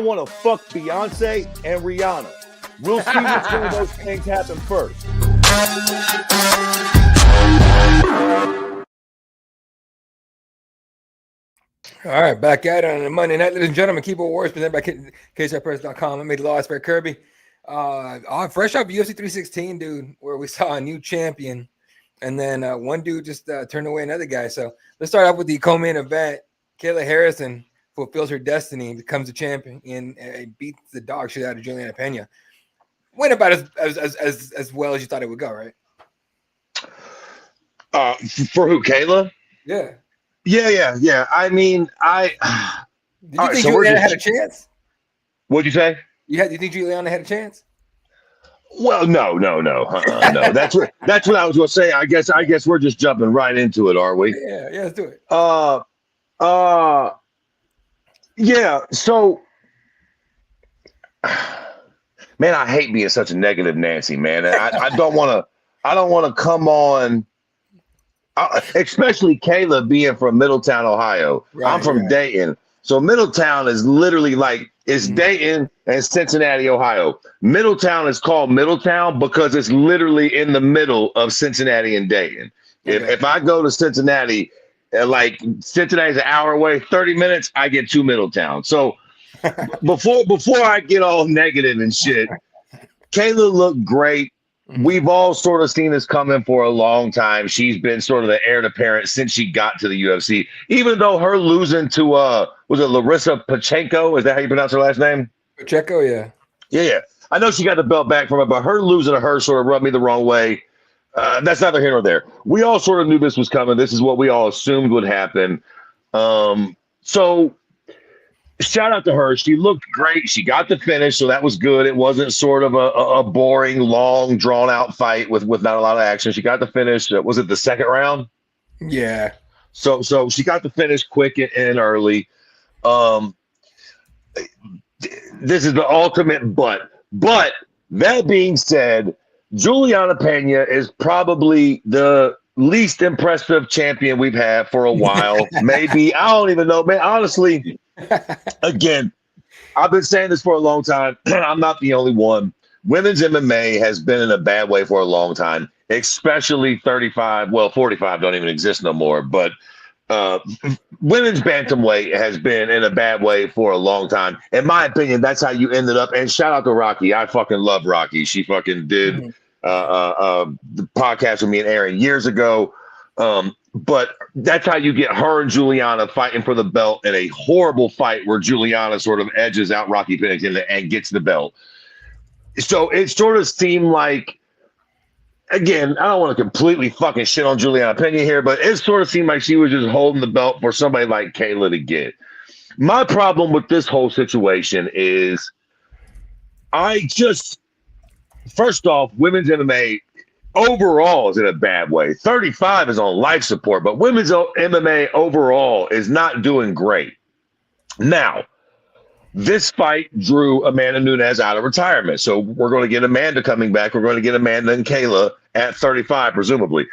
want to fuck Beyonce and Rihanna. We'll see which one of those things happen first. All right, back at it on a Monday night, ladies and gentlemen. Keyboard Wars, presented by Cageside.com. I made the law, Barry Kirby. Fresh off UFC 316, dude, where we saw a new champion, and then one dude just turned away another guy. So let's start off with the co-main event. Kayla Harrison fulfills her destiny, becomes a champion, and beats the dog shit out of Juliana Pena. Went about as well as you thought it would go, right? For who, Kayla? Yeah. Yeah. I mean, Did you think Juliana had a chance? What'd you say? Do you think Juliana had a chance? Well, no. No. That's what I was going to say. I guess we're just jumping right into it, are we? Yeah. Let's do it. Yeah. So, man, I hate being such a negative Nancy, man. I don't want to come on. Especially Kayla being from Middletown, Ohio. Right, I'm from Dayton. So Middletown is literally like, it's Dayton and Cincinnati, Ohio. Middletown is called Middletown because it's literally in the middle of Cincinnati and Dayton. If I go to Cincinnati, like Cincinnati's an hour away, 30 minutes, I get to Middletown. So before I get all negative and shit, Kayla looked great. We've all sort of seen this coming for a long time. She's been sort of the heir apparent since she got to the UFC. Even though her losing to was it Larissa Pacheco? Is that how you pronounce her last name? Pacheco, yeah. Yeah. I know she got the belt back from it, but her losing to her sort of rubbed me the wrong way. That's neither here nor there. We all sort of knew this was coming. This is what we all assumed would happen. So shout out to her. She looked great. She got the finish, so that was good. It wasn't sort of a boring, long, drawn-out fight with not a lot of action. She got the finish. Was it the second round? Yeah. So she got the finish quick and early. This is the ultimate but. But that being said, Juliana Pena is probably the least impressive champion we've had for a while. Maybe. I don't even know, man. Honestly, again, I've been saying this for a long time. I'm not the only one. Women's MMA has been in a bad way for a long time, especially 35. Well, 45 don't even exist no more. But women's bantamweight has been in a bad way for a long time. In my opinion, that's how you ended up. And shout out to Rocky. I fucking love Rocky. She fucking did the podcast with me and Aaron years ago. But that's how you get her and Juliana fighting for the belt in a horrible fight where Juliana sort of edges out Rocky Pennington and gets the belt. So it sort of seemed like, again, I don't want to completely fucking shit on Juliana Pena here, but it sort of seemed like she was just holding the belt for somebody like Kayla to get. My problem with this whole situation is first off, women's MMA overall is in a bad way. 35 is on life support, but women's MMA overall is not doing great. Now, this fight drew Amanda Nunes out of retirement. So we're going to get Amanda coming back. We're going to get Amanda and Kayla at 35, presumably,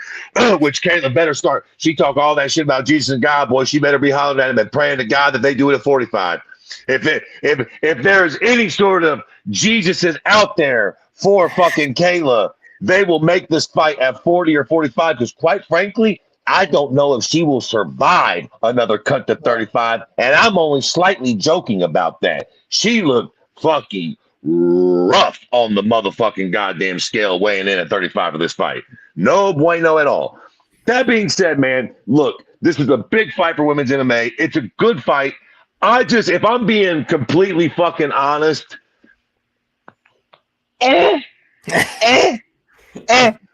which Kayla better start. She talk all that shit about Jesus and God, boy. She better be hollering at him and praying to God that they do it at 45. If there's any sort of Jesus is out there for fucking Kayla, they will make this fight at 40 or 45 because, quite frankly, I don't know if she will survive another cut to 35, and I'm only slightly joking about that. She looked fucking rough on the motherfucking goddamn scale weighing in at 35 for this fight. No bueno at all. That being said, man, look, this is a big fight for women's MMA. It's a good fight. If I'm being completely fucking honest,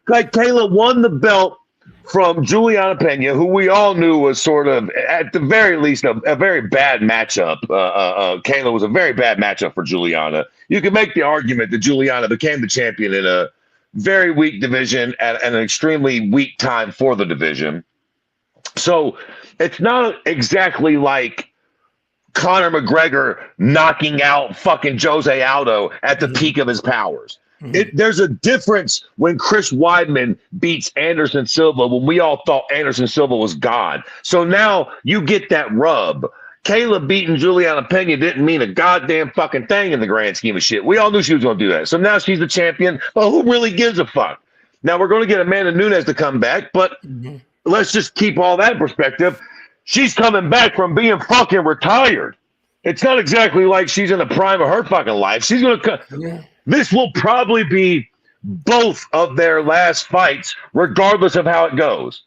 like Kayla won the belt from Juliana Pena, who we all knew was sort of, at the very least, a very bad matchup. Kayla was a very bad matchup for Juliana. You can make the argument that Juliana became the champion in a very weak division at an extremely weak time for the division. So it's not exactly like Conor McGregor knocking out fucking Jose Aldo at the peak of his powers. There's a difference when Chris Weidman beats Anderson Silva when we all thought Anderson Silva was God. So now you get that rub. Kayla beating Juliana Pena didn't mean a goddamn fucking thing in the grand scheme of shit. We all knew she was going to do that. So now she's the champion. But who really gives a fuck? Now we're going to get Amanda Nunes to come back, but let's just keep all that in perspective. She's coming back from being fucking retired. It's not exactly like she's in the prime of her fucking life. She's going to This will probably be both of their last fights, regardless of how it goes.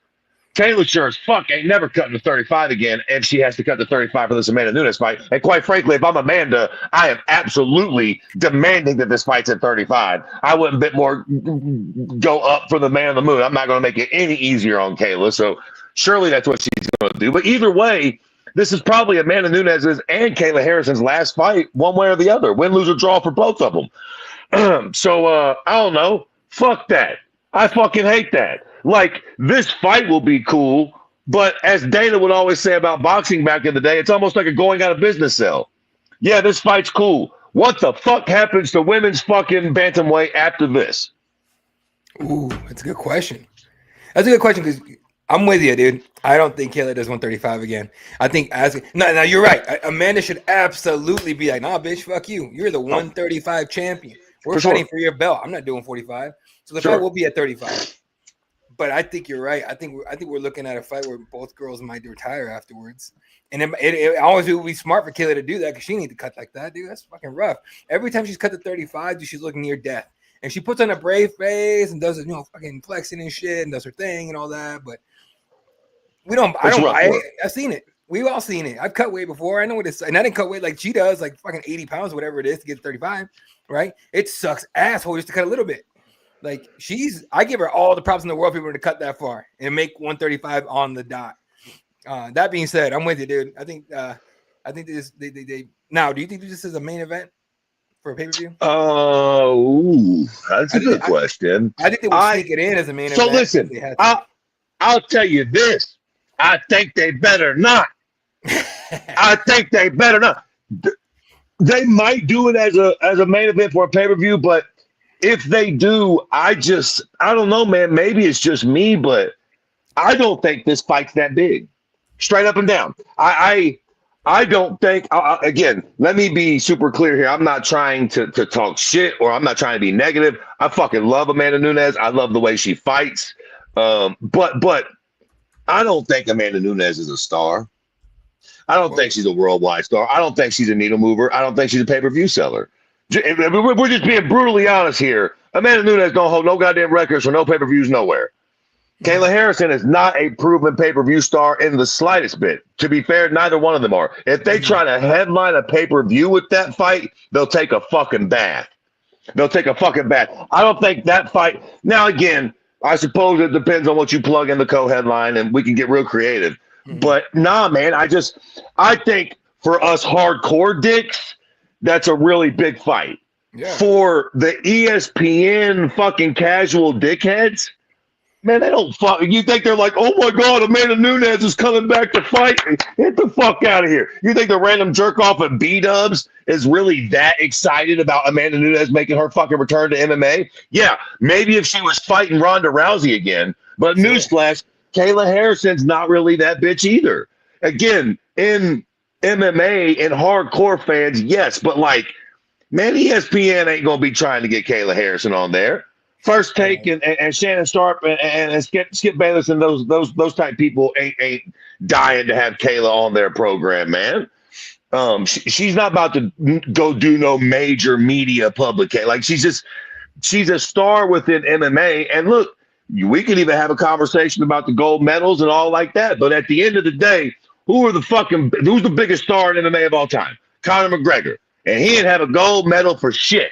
Kayla sure as fuck ain't never cutting to 35 again, and she has to cut to 35 for this Amanda Nunes fight. And quite frankly, if I'm Amanda, I am absolutely demanding that this fight's at 35. I wouldn't bit more go up for the man on the moon. I'm not going to make it any easier on Kayla, so surely that's what she's going to do. But either way, this is probably Amanda Nunes's and Kayla Harrison's last fight, one way or the other. Win, lose, or draw for both of them. So, I don't know. Fuck that. I fucking hate that. Like, this fight will be cool, but as Dana would always say about boxing back in the day, it's almost like a going out of business sale. Yeah, this fight's cool. What the fuck happens to women's fucking bantamweight after this? Ooh, that's a good question. That's a good question because I'm with you, dude. I don't think Kayla does 135 again. I think now you're right. Amanda should absolutely be like, nah, bitch, fuck you. You're the 135 champion. We're fighting for your belt. I'm not doing 45. So the fight will be at 35. But I think you're right. I think we're looking at a fight where both girls might retire afterwards, and it always would be smart for Kayla to do that because she need to cut like that, dude. That's fucking rough. Every time she's cut to 35, dude, she's looking near death, and she puts on a brave face and does it, fucking flexing and shit, and does her thing and all that. But I don't buy it. I've seen it. We've all seen it. I've cut weight before. I know what it's, and I didn't cut weight like she does, like fucking 80 pounds, whatever it is, to get to 35. Right? It sucks asshole just to cut a little bit. Like I give her all the props in the world for people to cut that far and make 135 on the dot. That being said, I'm with you, dude. I think this they now. Do you think this is a main event for a pay-per-view? That's a good question. I think they would sneak it in as a main event. So listen, I'll tell you this. I think they better not. I think they better not. They might do it as a main event for a pay-per-view, but if they do, I don't know, man. Maybe it's just me, but I don't think this fight's that big. Straight up and down. I don't think, again, let me be super clear here. I'm not trying to talk shit or I'm not trying to be negative. I fucking love Amanda Nunes. I love the way she fights. But I don't think Amanda Nunes is a star. I don't think she's a worldwide star. I don't think she's a needle mover. I don't think she's a pay-per-view seller. We're just being brutally honest here. Amanda Nunes don't hold no goddamn records for no pay-per-views nowhere. Kayla Harrison is not a proven pay-per-view star in the slightest bit. To be fair, neither one of them are. If they try to headline a pay-per-view with that fight, they'll take a fucking bath. They'll take a fucking bath. I don't think that fight. Now, again, I suppose it depends on what you plug in the co-headline, and we can get real creative. But nah, man, I think for us hardcore dicks, that's a really big fight. Yeah. For the ESPN fucking casual dickheads, man, they don't fuck. You think they're like, oh my God, Amanda Nunes is coming back to fight? Get the fuck out of here. You think the random jerk off at B-Dubs is really that excited about Amanda Nunes making her fucking return to MMA? Yeah, maybe if she was fighting Ronda Rousey again. But newsflash, Kayla Harrison's not really that bitch either. Again, in MMA and hardcore fans, yes, but like, man, ESPN ain't gonna be trying to get Kayla Harrison on there. First Take and Shannon Sharp and Skip Bayless and those type people ain't dying to have Kayla on their program, man. She's not about to go do no major media publication. Like she's a star within MMA. And look, we could even have a conversation about the gold medals and all like that. But at the end of the day, who's the biggest star in MMA of all time? Conor McGregor. And he didn't have a gold medal for shit.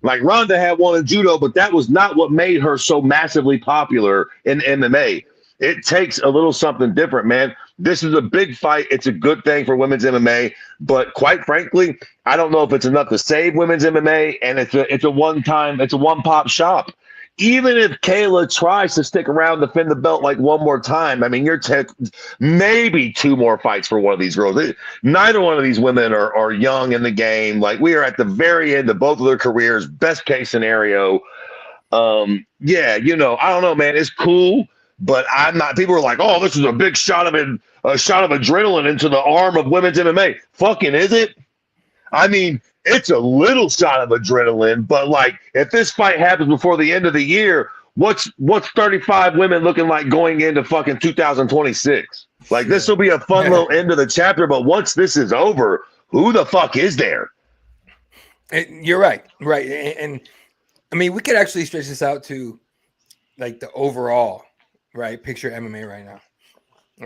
Like Ronda had one in judo, but that was not what made her so massively popular in MMA. It takes a little something different, man. This is a big fight. It's a good thing for women's MMA, but quite frankly, I don't know if it's enough to save women's MMA. And it's a one-pop shop. Even if Kayla tries to stick around to defend the belt like one more time, I mean, you're maybe two more fights for one of these girls. Neither one of these women are young in the game. Like, we are at the very end of both of their careers, best case scenario. Yeah, I don't know, man. It's cool, but I'm not. People are like, oh, this is a big shot of a shot of adrenaline into the arm of women's MMA. Fucking is it? I mean, it's a little shot of adrenaline, but like if this fight happens before the end of the year, what's 35 women looking like going into fucking 2026? Like this will be a fun little end of the chapter, but once this is over, who the fuck is there? You're right, and I mean we could actually stretch this out to like the overall right picture MMA right now,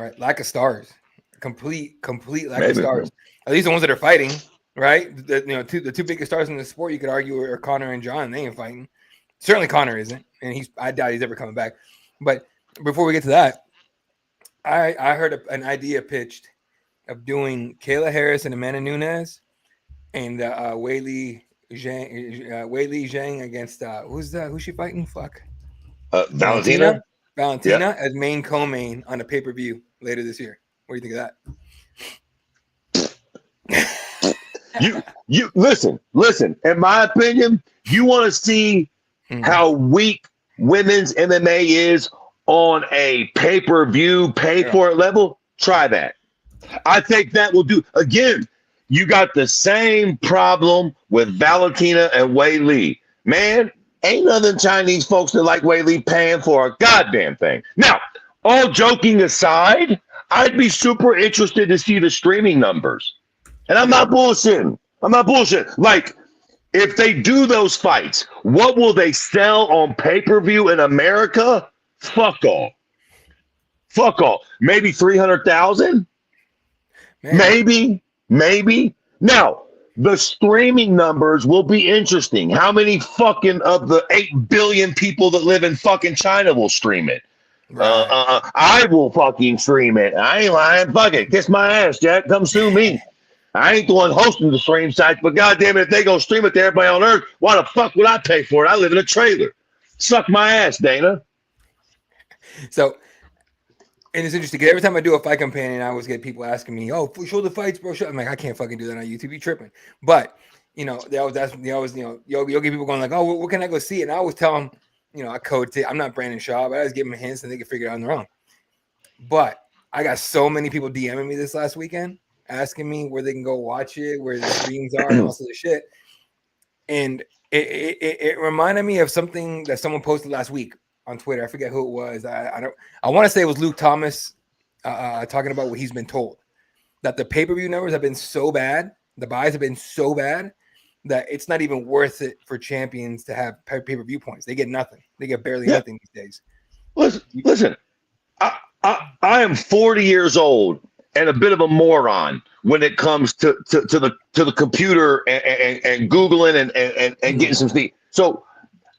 right? Lack of stars, complete lack of stars. At least the ones that are fighting. Right, the two biggest stars in the sport you could argue are Connor and John. They ain't fighting. Certainly Connor isn't, and I doubt he's ever coming back. But before we get to that, I heard an idea pitched of doing Kayla Harrison and Amanda Nunes and Weili Zhang against who's she fighting? Fuck, Valentina as main co-main on a pay-per-view later this year. What do you think of that? You listen. In my opinion, you want to see how weak women's MMA is on a pay-per-view, pay-for-it level. Try that. I think that will do. Again, you got the same problem with Valentina and Weili. Man, ain't nothing Chinese folks that like Weili paying for a goddamn thing. Now, all joking aside, I'd be super interested to see the streaming numbers. And I'm not bullshitting. Like, if they do those fights, what will they sell on pay-per-view in America? Fuck all. Maybe 300,000? Maybe. Now, the streaming numbers will be interesting. How many fucking of the 8 billion people that live in fucking China will stream it? Right. I will fucking stream it. I ain't lying. Fuck it. Kiss my ass, Jack. Come sue me. I ain't the one hosting the stream sites, but goddamn it, if they gonna stream it to everybody on Earth, why the fuck would I pay for it? I live in a trailer. Suck my ass, Dana. So, and it's interesting because every time I do a fight companion, I always get people asking me, "Oh, show the fights, bro." I'm like, I can't fucking do that on YouTube. You tripping? But they always ask me. You'll get people going like, "Oh, what can I go see?" And I always tell them, I code it. I'm not Brandon Shaw, but I just give them hints and they can figure it out on their own. But I got so many people DMing me this last weekend, asking me where they can go watch it, where the streams are, and all sorts of shit. And it reminded me of something that someone posted last week on Twitter. I forget who it was. I want to say it was Luke Thomas talking about what he's been told, that the pay-per-view numbers have been so bad, the buys have been so bad that it's not even worth it for champions to have pay-per-view points. They get nothing. They get barely nothing these days. Listen. I am 40 years old and a bit of a moron when it comes to the computer and Googling and getting some speed. So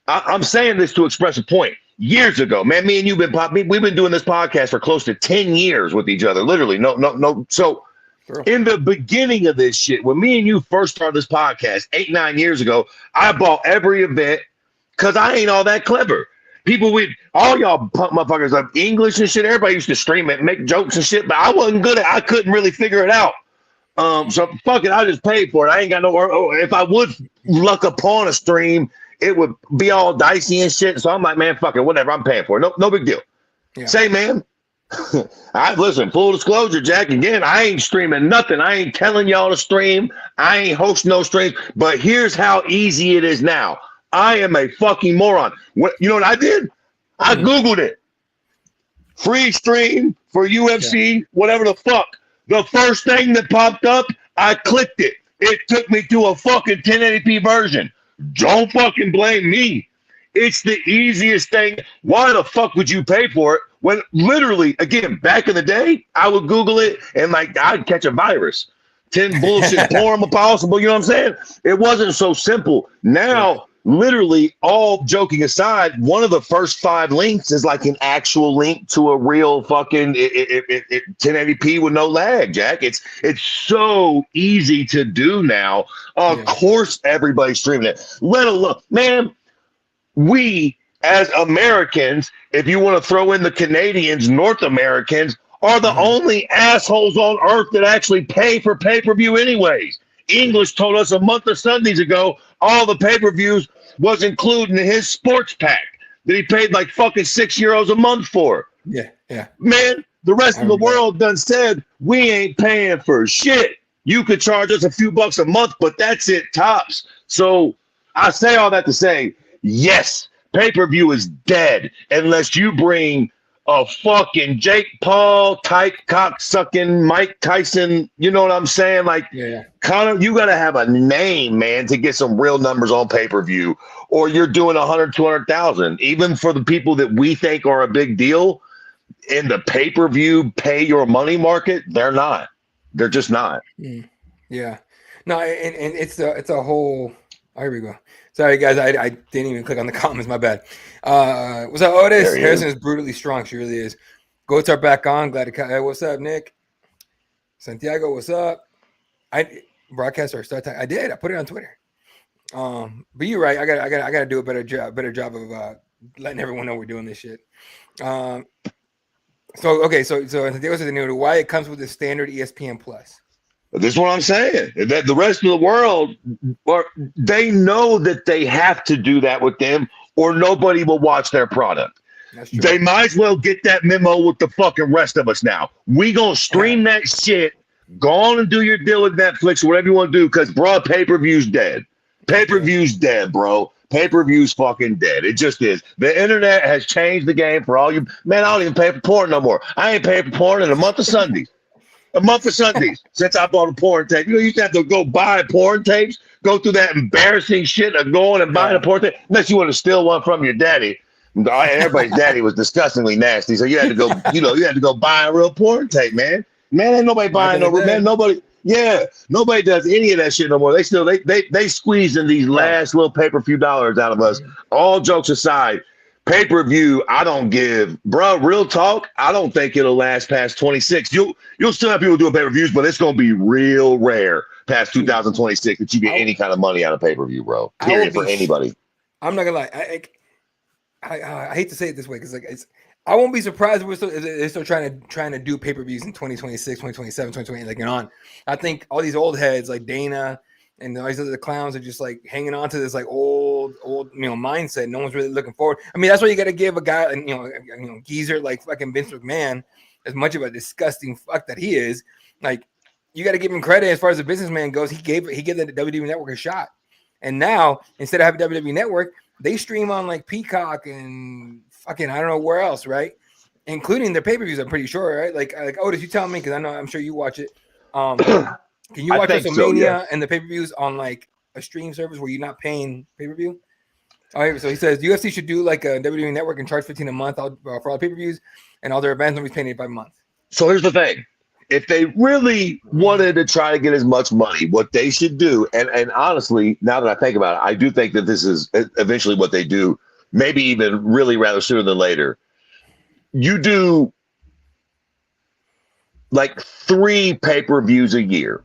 I'm saying this to express a point. Years ago, man, me and we've been doing this podcast for close to 10 years with each other. Literally, no. So in the beginning of this shit, when me and you first started this podcast 8-9 years ago, I bought every event because I ain't all that clever. People all y'all punk motherfuckers of English and shit. Everybody used to stream it, make jokes and shit, but I wasn't good at. I couldn't really figure it out. So fuck it, I just paid for it. I ain't got no. If I would luck upon a stream, it would be all dicey and shit. So I'm like, man, fuck it, whatever. I'm paying for it. No big deal. Yeah. Say, man. Listen, full disclosure, Jack. Again, I ain't streaming nothing. I ain't telling y'all to stream. I ain't hosting no streams. But here's how easy it is now. I am a fucking moron. You know what I did? I Googled it. Free stream for UFC, whatever the fuck. The first thing that popped up, I clicked it. It took me to a fucking 1080p version. Don't fucking blame me. It's the easiest thing. Why the fuck would you pay for it when literally, again, back in the day, I would Google it and like I'd catch a virus. 10 bullshit form possible. You know what I'm saying? It wasn't so simple. Now, literally, all joking aside, one of the first 5 links is like an actual link to a real fucking 1080p with no lag, Jack. It's so easy to do now. Of course, everybody's streaming it. Let alone, man, we as Americans, if you want to throw in the Canadians, North Americans, are the only assholes on earth that actually pay for pay-per-view anyways. English told us a month of Sundays ago all the pay-per-views was included in his sports pack that he paid like fucking €6 a month for. Yeah. Man, The rest of the world done said we ain't paying for shit. You could charge us a few bucks a month, but that's it tops. So I say all that to say, yes, pay-per-view is dead unless you bring a fucking Jake Paul type cock-sucking Mike Tyson. You know what I'm saying? Like, Conor, you got to have a name, man, to get some real numbers on pay-per-view, or you're doing 100, 200,000. Even for the people that we think are a big deal in the pay-per-view, pay your money market, they're not. They're just not. Yeah. No, and it's a whole. Oh, here we go. Sorry, guys. I didn't even click on the comments. My bad. What's up, Otis? Harrison is brutally strong. She really is. Goats are back on. Glad to come. Hey, what's up, Nick? Santiago, what's up? I broadcast our start time. I did. I put it on Twitter. But you're right. I got to do a better job of letting everyone know we're doing this shit. So Santiago said why it comes with the standard ESPN Plus. This is what I'm saying. That the rest of the world, they know that they have to do that with them, or nobody will watch their product. They might as well get that memo with the fucking rest of us now. We gonna stream that shit. Go on and do your deal with Netflix, whatever you want to do, because bro, pay-per-view's dead. Pay-per-view's dead, bro. Pay-per-view's fucking dead. It just is. The internet has changed the game for all you. Man, I don't even pay for porn no more. I ain't paying for porn in a month of Sundays. Since I bought a porn tape. You know, you used to have to go buy porn tapes, go through that embarrassing shit of going and buying a porn tape, unless you want to steal one from your daddy. Everybody's daddy was disgustingly nasty, so you had to go, you had to go buy a real porn tape, man. Man, ain't nobody buying nobody does any of that shit no more. They still they squeeze in these last little pay-per-view dollars out of us. All jokes aside, pay-per-view, I don't give, bro. Real talk, I don't think it'll last past 26. You'll still have people doing pay-per-views, but it's gonna be real rare past 2026 that you get any kind of money out of pay-per-view, bro. Period, for anybody. I'm not gonna lie. I hate to say it this way because I won't be surprised if they're still trying to do pay-per-views in 2026, 2027, 2028, like and on. I think all these old heads like Dana and all these other clowns are just like hanging on to this like old mindset. No one's really looking forward. I mean, that's why you got to give a guy, geezer like fucking Vince McMahon, as much of a disgusting fuck that he is. Like, you got to give him credit as far as the businessman goes. He gave the WWE Network a shot, and now instead of having WWE Network, they stream on like Peacock and fucking I don't know where else, right? Including their pay-per-views, I'm pretty sure, right? Like Otis, you tell me because I'm sure you watch it. Can you watch WrestleMania and the pay-per-views on like a stream service where you're not paying pay-per-view? All right, so he says UFC should do like a WWE Network and charge $15 a month for all pay-per-views and all their events. Nobody's paying $8 a month. So here's the thing. If they really wanted to try to get as much money, what they should do, and honestly, now that I think about it, I do think that this is eventually what they do, maybe even really rather sooner than later. You do like 3 pay-per-views a year,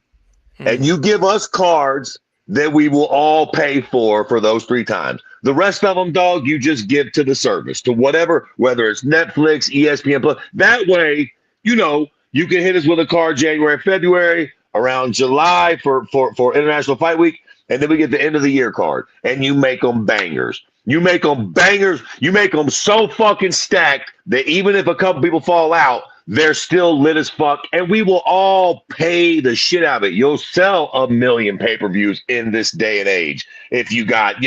and you give us cards that we will all pay for those 3 times. The rest of them, dog, you just give to the service, to whatever, whether it's Netflix, ESPN Plus. That way, you can hit us with a card January, February, around July for International Fight Week, and then we get the end of the year card, and you make them bangers. You make them bangers. You make them so fucking stacked that even if a couple people fall out, they're still lit as fuck, and we will all pay the shit out of it. You'll sell 1 million pay-per-views in this day and age if you got,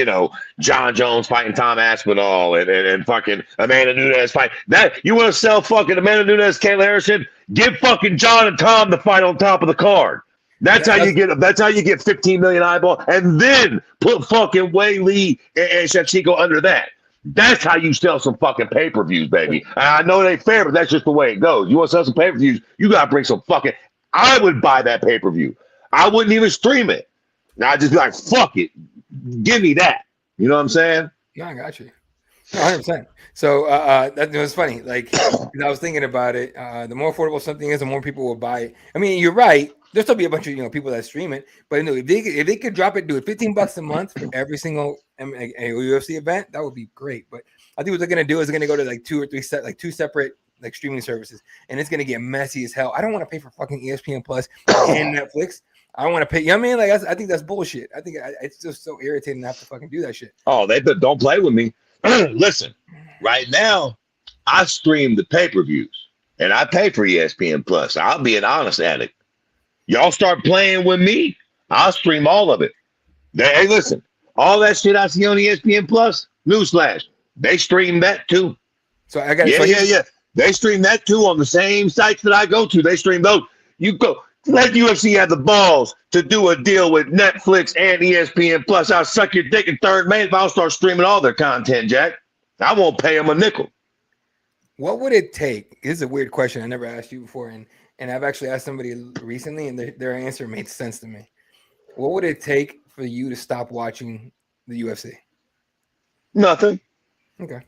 John Jones fighting Tom Aspinall and fucking Amanda Nunes fight. That you want to sell fucking Amanda Nunes, Kayla Harrison? Give fucking John and Tom the fight on top of the card. That's how you get 15 million eyeballs, and then put fucking Wei Lee and Shevchenko under that. That's how you sell some fucking pay-per-views, baby. I know it ain't fair, but that's just the way it goes. You want to sell some pay-per-views, you got to bring some fucking... I would buy that pay-per-view. I wouldn't even stream it. I'd just be like, fuck it. Give me that. You know what I'm saying? No, I got you. 100%. So that was funny. Like, I was thinking about it. The more affordable something is, the more people will buy it. I mean, you're right. There'll still be a bunch of people that stream it, but if they could drop it, do it $15 a month for every single UFC event, that would be great. But I think what they're gonna do is they're gonna go to like 2 or 3 2 separate like streaming services, and it's gonna get messy as hell. I don't want to pay for fucking ESPN Plus and Netflix. I don't want to pay. You know what I mean? Like I think that's bullshit. I think it's just so irritating to have to fucking do that shit. Oh, they don't play with me. Listen, right now I stream the pay-per-views. and I pay for ESPN Plus. I'll be an honest addict. Y'all start playing with me, I'll stream all of it. Hey, listen, all that shit I see on ESPN Plus, newsflash, they stream that too. So I got yeah. They stream that too on the same sites that I go to. They stream those. You go let UFC have the balls to do a deal with Netflix and ESPN Plus. I'll suck your dick in third man if I'll start streaming all their content, Jack. I won't pay them a nickel. What would it take? This is a weird question I never asked you before, and I've actually asked somebody recently, and their answer made sense to me. What would it take for you to stop watching the UFC? Nothing. Okay.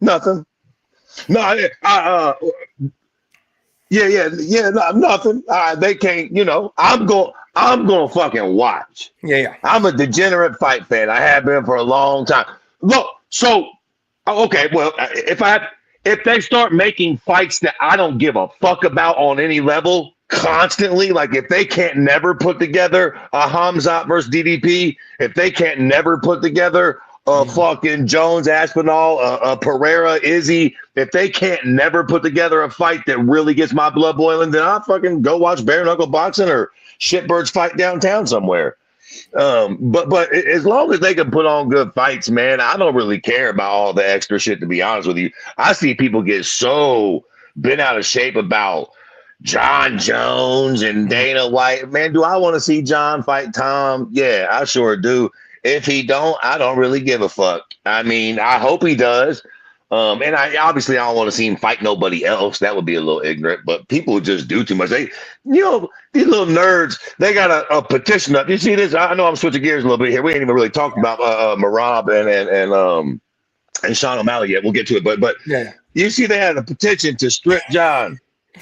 Nothing. No, no, nothing. They can't. I'm going fucking watch. Yeah. I'm a degenerate fight fan. I have been for a long time. Look, so okay. Well, if they start making fights that I don't give a fuck about on any level constantly, like if they can't never put together a Hamzat versus DDP, if they can't never put together fucking Jones, Aspinall, Pereira, Izzy, if they can't never put together a fight that really gets my blood boiling, then I'll fucking go watch bare knuckle boxing or shitbirds fight downtown somewhere. But as long as they can put on good fights, man, I don't really care about all the extra shit, to be honest with you. I see people get so bent out of shape about John Jones and Dana White. Man, do I want to see John fight Tom? Yeah, I sure do. If he don't, I don't really give a fuck. I mean, I hope he does. And I don't want to see him fight nobody else. That would be a little ignorant, but people just do too much. These little nerds, they got a petition up. You see this? I know I'm switching gears a little bit here. We ain't even really talked about Merab and Sean O'Malley yet. We'll get to it, but yeah. You see they had a petition to strip John.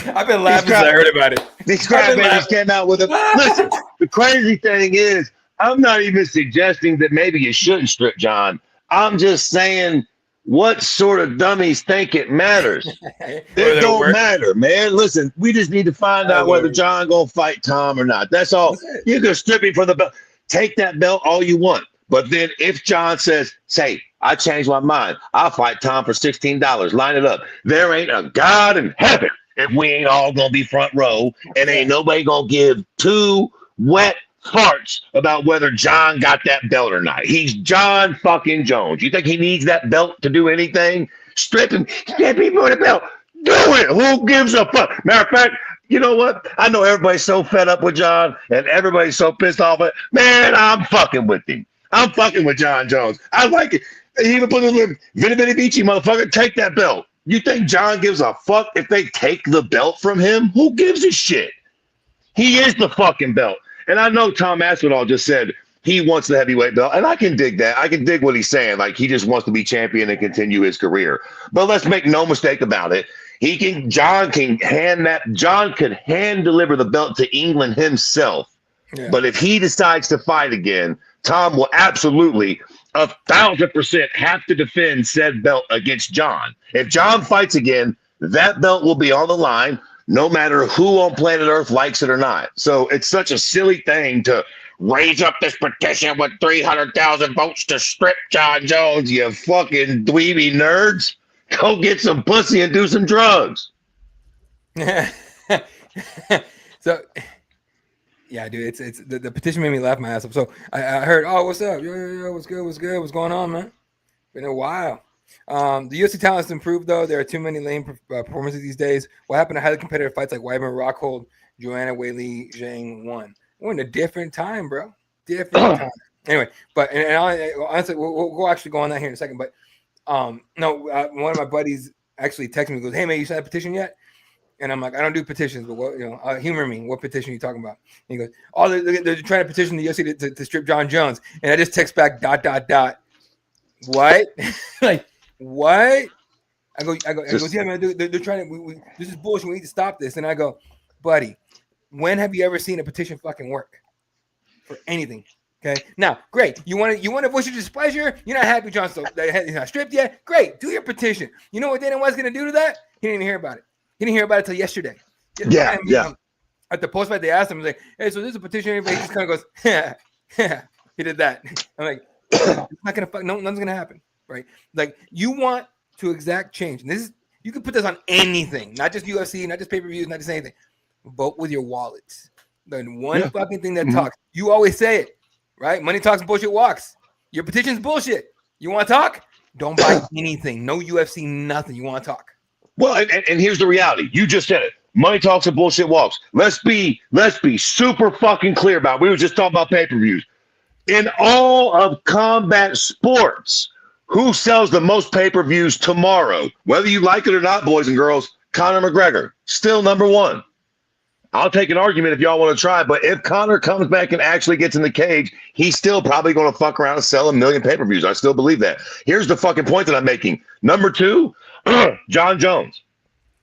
I've been laughing since I heard about it. These crybabies came out with a listen. The crazy thing is, I'm not even suggesting that maybe you shouldn't strip John. I'm just saying, what sort of dummies think it matters? It don't matter, man. Listen, we just need to find out whether John gonna fight Tom or not. That's all. You can strip him from the belt. Take that belt all you want. But then if John says, say, I changed my mind, I'll fight Tom for $16. Line it up. There ain't a God in heaven if we ain't all gonna be front row, and ain't nobody gonna give two wet farts about whether John got that belt or not. He's John fucking Jones. You think he needs that belt to do anything? Strip him for the belt. Do it. Who gives a fuck? Matter of fact, you know what? I know everybody's so fed up with John and everybody's so pissed off at man, I'm fucking with him. I'm fucking with John Jones. I like it. He even put a little Vinny Vici, motherfucker, take that belt. You think John gives a fuck if they take the belt from him? Who gives a shit? He is the fucking belt. And I know Tom Aspinall just said he wants the heavyweight belt, and I can dig that. I can dig what he's saying. Like, he just wants to be champion and continue his career. But let's make no mistake about it. John could hand deliver the belt to England himself. Yeah. But if he decides to fight again, Tom will absolutely 1,000% have to defend said belt against John. If John fights again, that belt will be on the line, no matter who on planet Earth likes it or not. So it's such a silly thing to raise up this petition with 300,000 votes to strip John Jones, you fucking dweeby nerds. Go get some pussy and do some drugs. So, yeah, dude, it's the petition made me laugh my ass off. So I heard, oh, what's up? Yo, what's good? What's going on, man? Been a while. The UFC talent's improved, though. There are too many lame performances these days. What happened to highly competitive fights like Weidman, Rockhold, Joanna Weili, Zhang won? We're in a different time, bro. Different time. Anyway, but honestly, we'll actually go on that here in a second. But one of my buddies actually texted me, goes, "Hey man, you signed a petition yet?" And I'm like, "I don't do petitions, but what, humor me. What petition are you talking about?" And he goes, "Oh, they're trying to petition the UFC to strip John Jones." And I just text back, ... What? Like, what? I go, yeah, man, dude, they're trying to, this is bullshit. We need to stop this. And I go, buddy, when have you ever seen a petition fucking work for anything? Okay. Now, great. You want to voice your displeasure? You're not happy John he's not stripped yet? Great. Do your petition. You know what Dana White's going to do to that? He didn't even hear about it. He didn't hear about it till yesterday. Yeah. At the post fight, they asked him, like, "Hey, so this is a petition." Everybody just kind of goes, yeah. He did that. I'm like, it's not gonna nothing's gonna happen, right? Like, you want to exact change, and this is You can put this on anything, not just UFC, not just pay-per-views, not just anything. Vote with your wallets. The one fucking thing that talks. You always say it, right? Money talks, bullshit walks. Your petition's bullshit. You want to talk? Don't buy anything. No UFC, nothing. You want to talk. Well, and here's the reality. You just said it. Money talks and bullshit walks. Let's be super fucking clear about it. We were just talking about pay-per-views. In all of combat sports, who sells the most pay-per-views tomorrow? Whether you like it or not, boys and girls, Conor McGregor, still number one. I'll take an argument if y'all want to try, but if Conor comes back and actually gets in the cage, he's still probably going to fuck around and sell 1 million pay-per-views. I still believe that. Here's the fucking point that I'm making. Number 2, John Jones.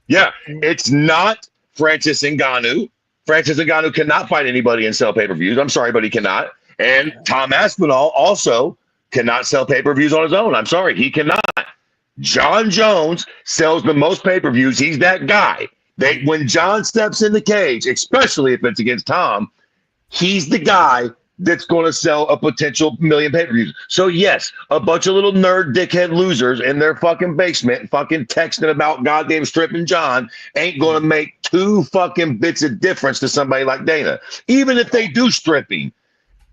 Yeah, it's not Francis Ngannou. Francis Ngannou cannot fight anybody and sell pay-per-views. I'm sorry, but he cannot. And Tom Aspinall also cannot sell pay-per-views on his own. I'm sorry, he cannot. John Jones sells the most pay-per-views. He's that guy. When John steps in the cage, especially if it's against Tom, he's the guy that's going to sell a potential 1 million pay-per-views. So yes, a bunch of little nerd dickhead losers in their fucking basement fucking texting about goddamn stripping John ain't going to make 2 fucking bits of difference to somebody like Dana. Even if they do stripping,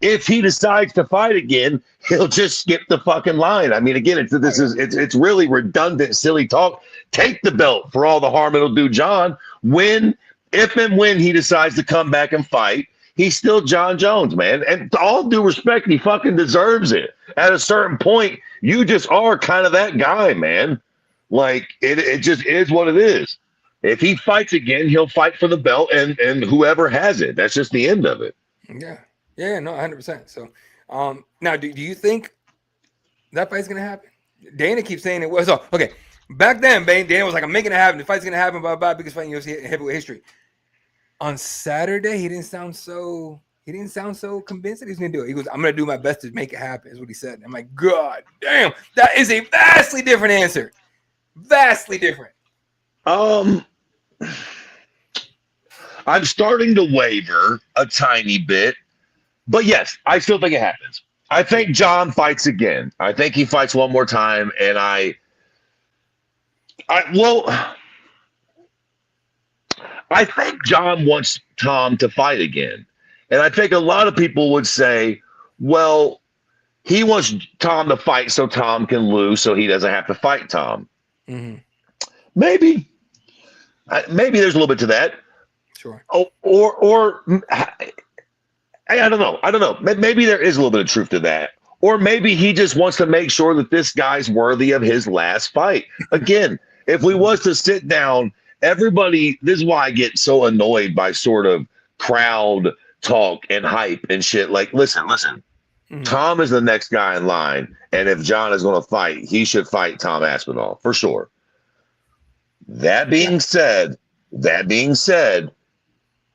if he decides to fight again, he'll just skip the fucking line. I mean, again, it's really redundant, silly talk. Take the belt for all the harm it'll do John. If and when he decides to come back and fight, he's still John Jones, man. And to all due respect, he fucking deserves it. At a certain point, you just are kind of that guy, man. Like, it just is what it is. If he fights again, he'll fight for the belt and whoever has it. That's just the end of it. Yeah, no, 100%. So, now, do you think that fight's going to happen? Dana keeps saying it was. So, okay, back then, Dana was like, I'm making it happen. The fight's going to happen, blah, blah, biggest fight in UFC heavyweight history. On Saturday, he didn't sound so convinced that he's going to do it. He goes, I'm going to do my best to make it happen, is what he said. I'm like, God damn, that is a vastly different answer. Vastly different. I'm starting to waver a tiny bit. But yes, I still think it happens. I think John fights again. I think he fights one more time, and I think John wants Tom to fight again. And I think a lot of people would say, well, he wants Tom to fight so Tom can lose so he doesn't have to fight Tom. Mm-hmm. Maybe there's a little bit to that. Sure. Or I don't know. Maybe there is a little bit of truth to that. Or maybe he just wants to make sure that this guy's worthy of his last fight. Again, if we was to sit down, everybody, this is why I get so annoyed by sort of crowd talk and hype and shit. Like, listen. Mm-hmm. Tom is the next guy in line. And if John is going to fight, he should fight Tom Aspinall for sure. That being said,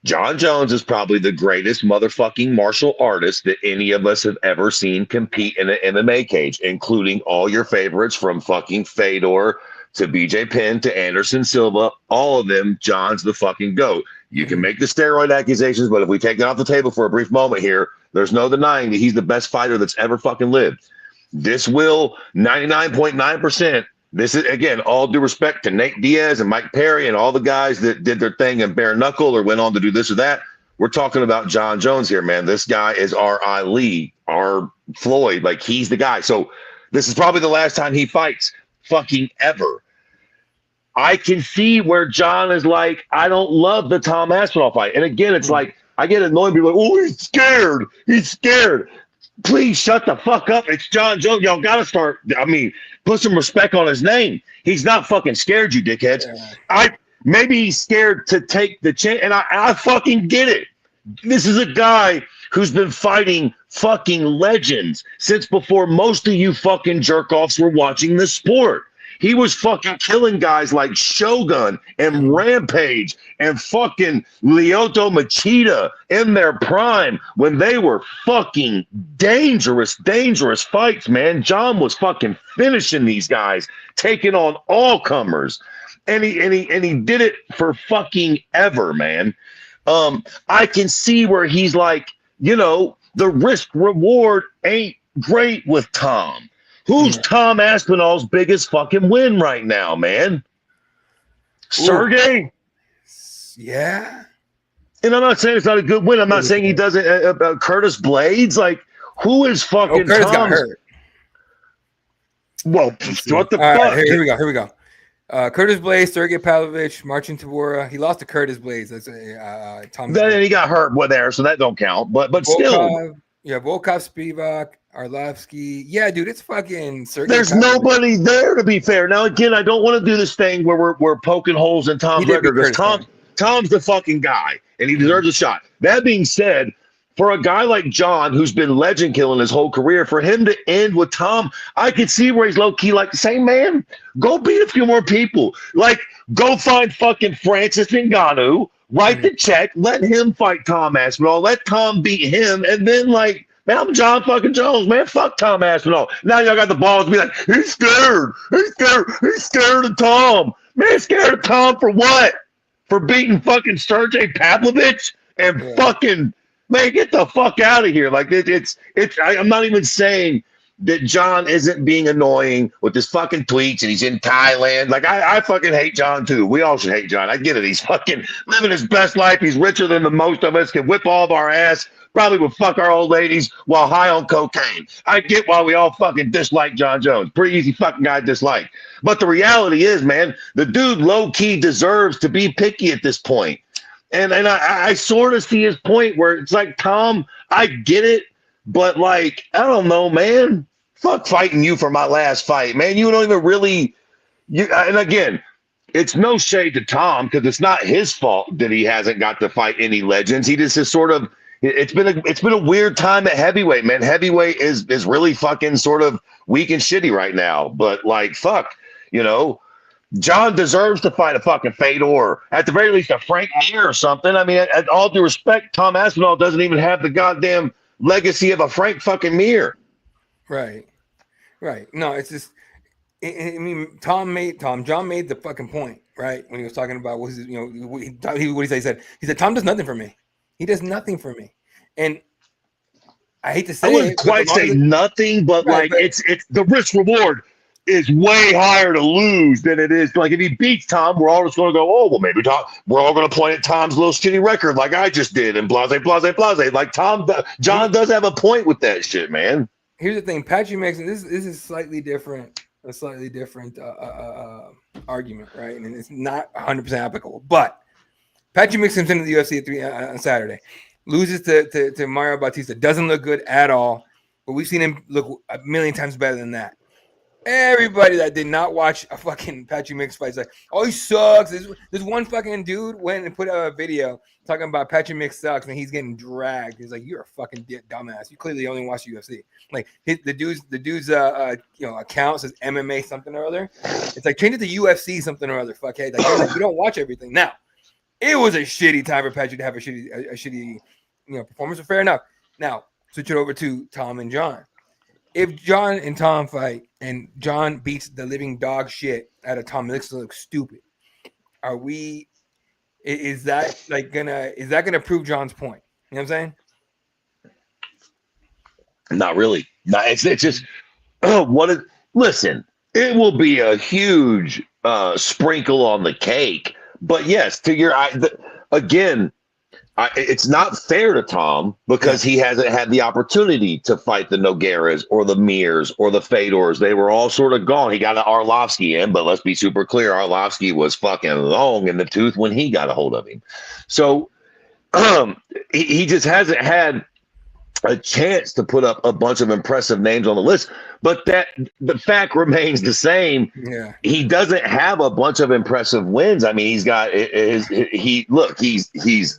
John Jones is probably the greatest motherfucking martial artist that any of us have ever seen compete in an MMA cage, including all your favorites from fucking Fedor to BJ Penn to Anderson Silva. All of them, John's the fucking GOAT. You can make the steroid accusations, but if we take it off the table for a brief moment here, there's no denying that he's the best fighter that's ever fucking lived. This will 99.9%. This is, again, all due respect to Nate Diaz and Mike Perry and all the guys that did their thing in bare knuckle or went on to do this or that. We're talking about John Jones here, man. This guy is our Ali, our Floyd. Like, he's the guy. So this is probably the last time he fights fucking ever. I can see where John is like, I don't love the Tom Aspinall fight. And again, it's like, I get annoyed. People like, oh, he's scared. He's scared. Please shut the fuck up. It's John Jones. Y'all got to start. I mean, put some respect on his name. He's not fucking scared, you dickheads. Maybe he's scared to take the chance, and I fucking get it. This is a guy who's been fighting fucking legends since before most of you fucking jerk-offs were watching the sport. He was fucking killing guys like Shogun and Rampage and fucking Lyoto Machida in their prime when they were fucking dangerous fights, man. John was fucking finishing these guys, taking on all comers. And he did it for fucking ever, man. I can see where he's like, the risk reward ain't great with Tom. Who's Tom Aspinall's biggest fucking win right now, man? Sergey? Yeah. And I'm not saying it's not a good win. I'm not saying he doesn't. Curtis Blades, like, who is fucking Curtis got Tom's? hurt. Well, what the All fuck? right, here we go. Curtis Blades, Sergey Pavlovich, Marcin Tavora. He lost to Curtis Blades. That's Tom. Then he got hurt there, so that don't count. But still, yeah, Volkov, Spivak, Arlovsky. Yeah, dude, it's fucking Sergey. There's nobody there, to be fair. Now, again, I don't want to do this thing where we're poking holes in Tom's record, because Tom's the fucking guy, and he deserves a shot. That being said, for a guy like John, who's been legend killing his whole career, for him to end with Tom, I could see where he's low-key like, same man, go beat a few more people. Like, go find fucking Francis Ngannou, write the check, let him fight Tom Aspinall, let Tom beat him, and then, like, man, I'm John fucking Jones, man. Fuck Tom Aspinall. Now y'all got the balls to be like, he's scared. He's scared of Tom. Man, scared of Tom for what? For beating fucking Sergey Pavlovich and fucking, man, get the fuck out of here. Like, I'm not even saying that John isn't being annoying with his fucking tweets and he's in Thailand. Like, I fucking hate John too. We all should hate John. I get it. He's fucking living his best life. He's richer than the most of us, can whip all of our ass. Probably would fuck our old ladies while high on cocaine. I get why we all fucking dislike John Jones. Pretty easy fucking guy to dislike. But the reality is, man, the dude low-key deserves to be picky at this point. And I sort of see his point where it's like, Tom, I get it, but, like, I don't know, man. Fuck fighting you for my last fight, man. You don't even really and again, it's no shade to Tom, because it's not his fault that he hasn't got to fight any legends. He just is sort of, it's been a weird time at heavyweight, man. Heavyweight is really fucking sort of weak and shitty right now. But, like, fuck, you know, John deserves to fight a fucking Fedor, at the very least a Frank Mir or something. I mean, at all due respect, Tom Aspinall doesn't even have the goddamn legacy of a Frank fucking Mir. Right. No, it's just, I mean, John made the fucking point, right? When he was talking about what he said. He said, Tom does nothing for me. He does nothing for me. And I hate to say I wouldn't quite say nothing, but it's the risk reward is way higher to lose than it is. Like, if he beats Tom, we're all just going to go, oh, well, maybe Tom, we're all going to point at Tom's little shitty record like I just did, and blase. Like, John does have a point with that shit, man. Here's the thing, Patrick Mixon, this is a slightly different argument, right? And it's not 100% applicable, but Patrick Mixon's into the UFC on Saturday, loses to Mario Bautista, doesn't look good at all, but we've seen him look a million times better than that. Everybody that did not watch a fucking Patrick Mix fight is like, oh, he sucks. There's one fucking dude went and put out a video talking about Patrick Mix sucks and he's getting dragged. He's like, you're a fucking dumbass. You clearly only watch UFC. Like, the dude's account says MMA something or other. It's like, change it to UFC something or other. Fuckhead. Like, you don't watch everything. Now, it was a shitty time for Patrick to have a shitty performance. But fair enough. Now, switch it over to Tom and John. If John and Tom fight and John beats the living dog shit out of Tom, it looks stupid. Is that gonna prove John's point? You know what I'm saying? Not really. It's just listen, it will be a huge sprinkle on the cake. But yes, it's not fair to Tom because he hasn't had the opportunity to fight the Nogueiras or the Mirs or the Fedors. They were all sort of gone. He got an Arlovsky in, but let's be super clear. Arlovsky was fucking long in the tooth when he got a hold of him. So he just hasn't had a chance to put up a bunch of impressive names on the list, but that the fact remains the same. Yeah, he doesn't have a bunch of impressive wins. I mean, he's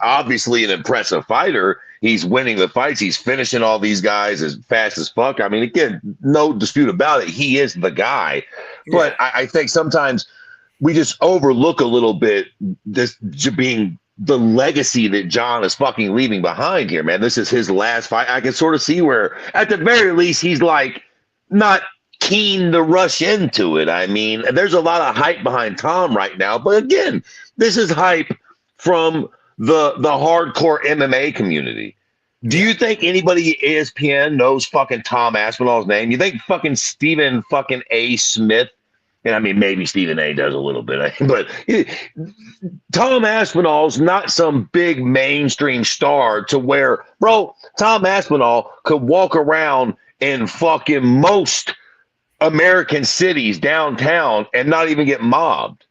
obviously an impressive fighter. He's winning the fights. He's finishing all these guys as fast as fuck. I mean, again, no dispute about it. He is the guy, but I think sometimes we just overlook a little bit this being the legacy that John is fucking leaving behind here, man. This is his last fight. I can sort of see where, at the very least, he's like not keen to rush into it. I mean, there's a lot of hype behind Tom right now, but again, this is hype from the hardcore MMA community. Do you think anybody at ESPN knows fucking Tom Aspinall's name? You think fucking Stephen fucking A. Smith And I mean, maybe Stephen A does a little bit, but Tom Aspinall's not some big mainstream star to where, bro, Tom Aspinall could walk around in fucking most American cities downtown and not even get mobbed.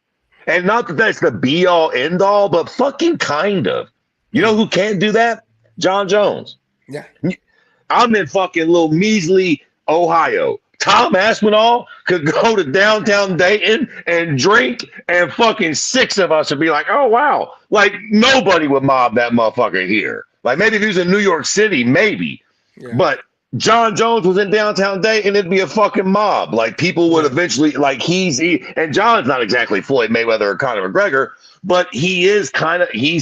And not that that's the be all end all, but fucking kind of. You know who can't do that? John Jones. Yeah. I'm in fucking little measly Ohio. Tom Aspinall could go to downtown Dayton and drink, and fucking 6 of us would be like, oh, wow. Like, nobody would mob that motherfucker here. Like, maybe if he was in New York City, maybe. Yeah. But John Jones was in downtown Dayton, it'd be a fucking mob. Like, people would eventually, like, and John's not exactly Floyd Mayweather or Conor McGregor, but he's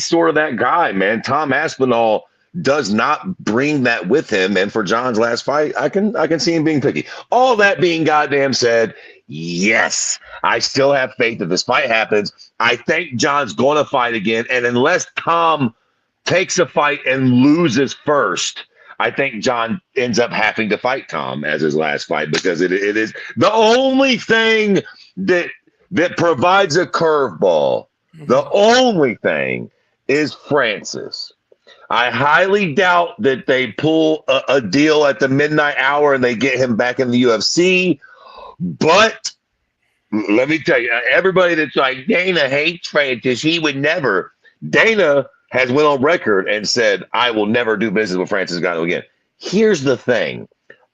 sort of that guy, man. Tom Aspinall does not bring that with him, and for John's last fight, I can see him being picky. All that being goddamn said, yes, I still have faith that this fight happens. I think John's going to fight again, and unless Tom takes a fight and loses first, I think John ends up having to fight Tom as his last fight, because it is the only thing that provides a curveball. The only thing is Francis. I highly doubt that they pull a deal at the midnight hour and they get him back in the UFC. But let me tell you, everybody that's like, Dana hates Francis, he would never. Dana has went on record and said, I will never do business with Francis Ngannou again. Here's the thing.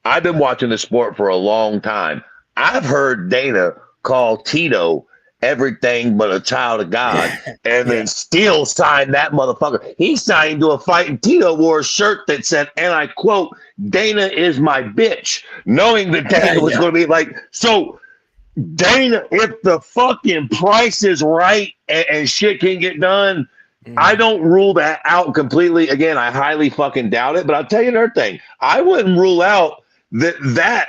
I've been watching the sport for a long time. I've heard Dana call Tito everything but a child of God, and then still sign that motherfucker. He signed to a fight, and Tito wore a shirt that said, and I quote, Dana is my bitch, knowing that Dana was going to be like, so Dana, if the fucking price is right and shit can get done, I don't rule that out completely. Again, I highly fucking doubt it, but I'll tell you another thing. I wouldn't rule out that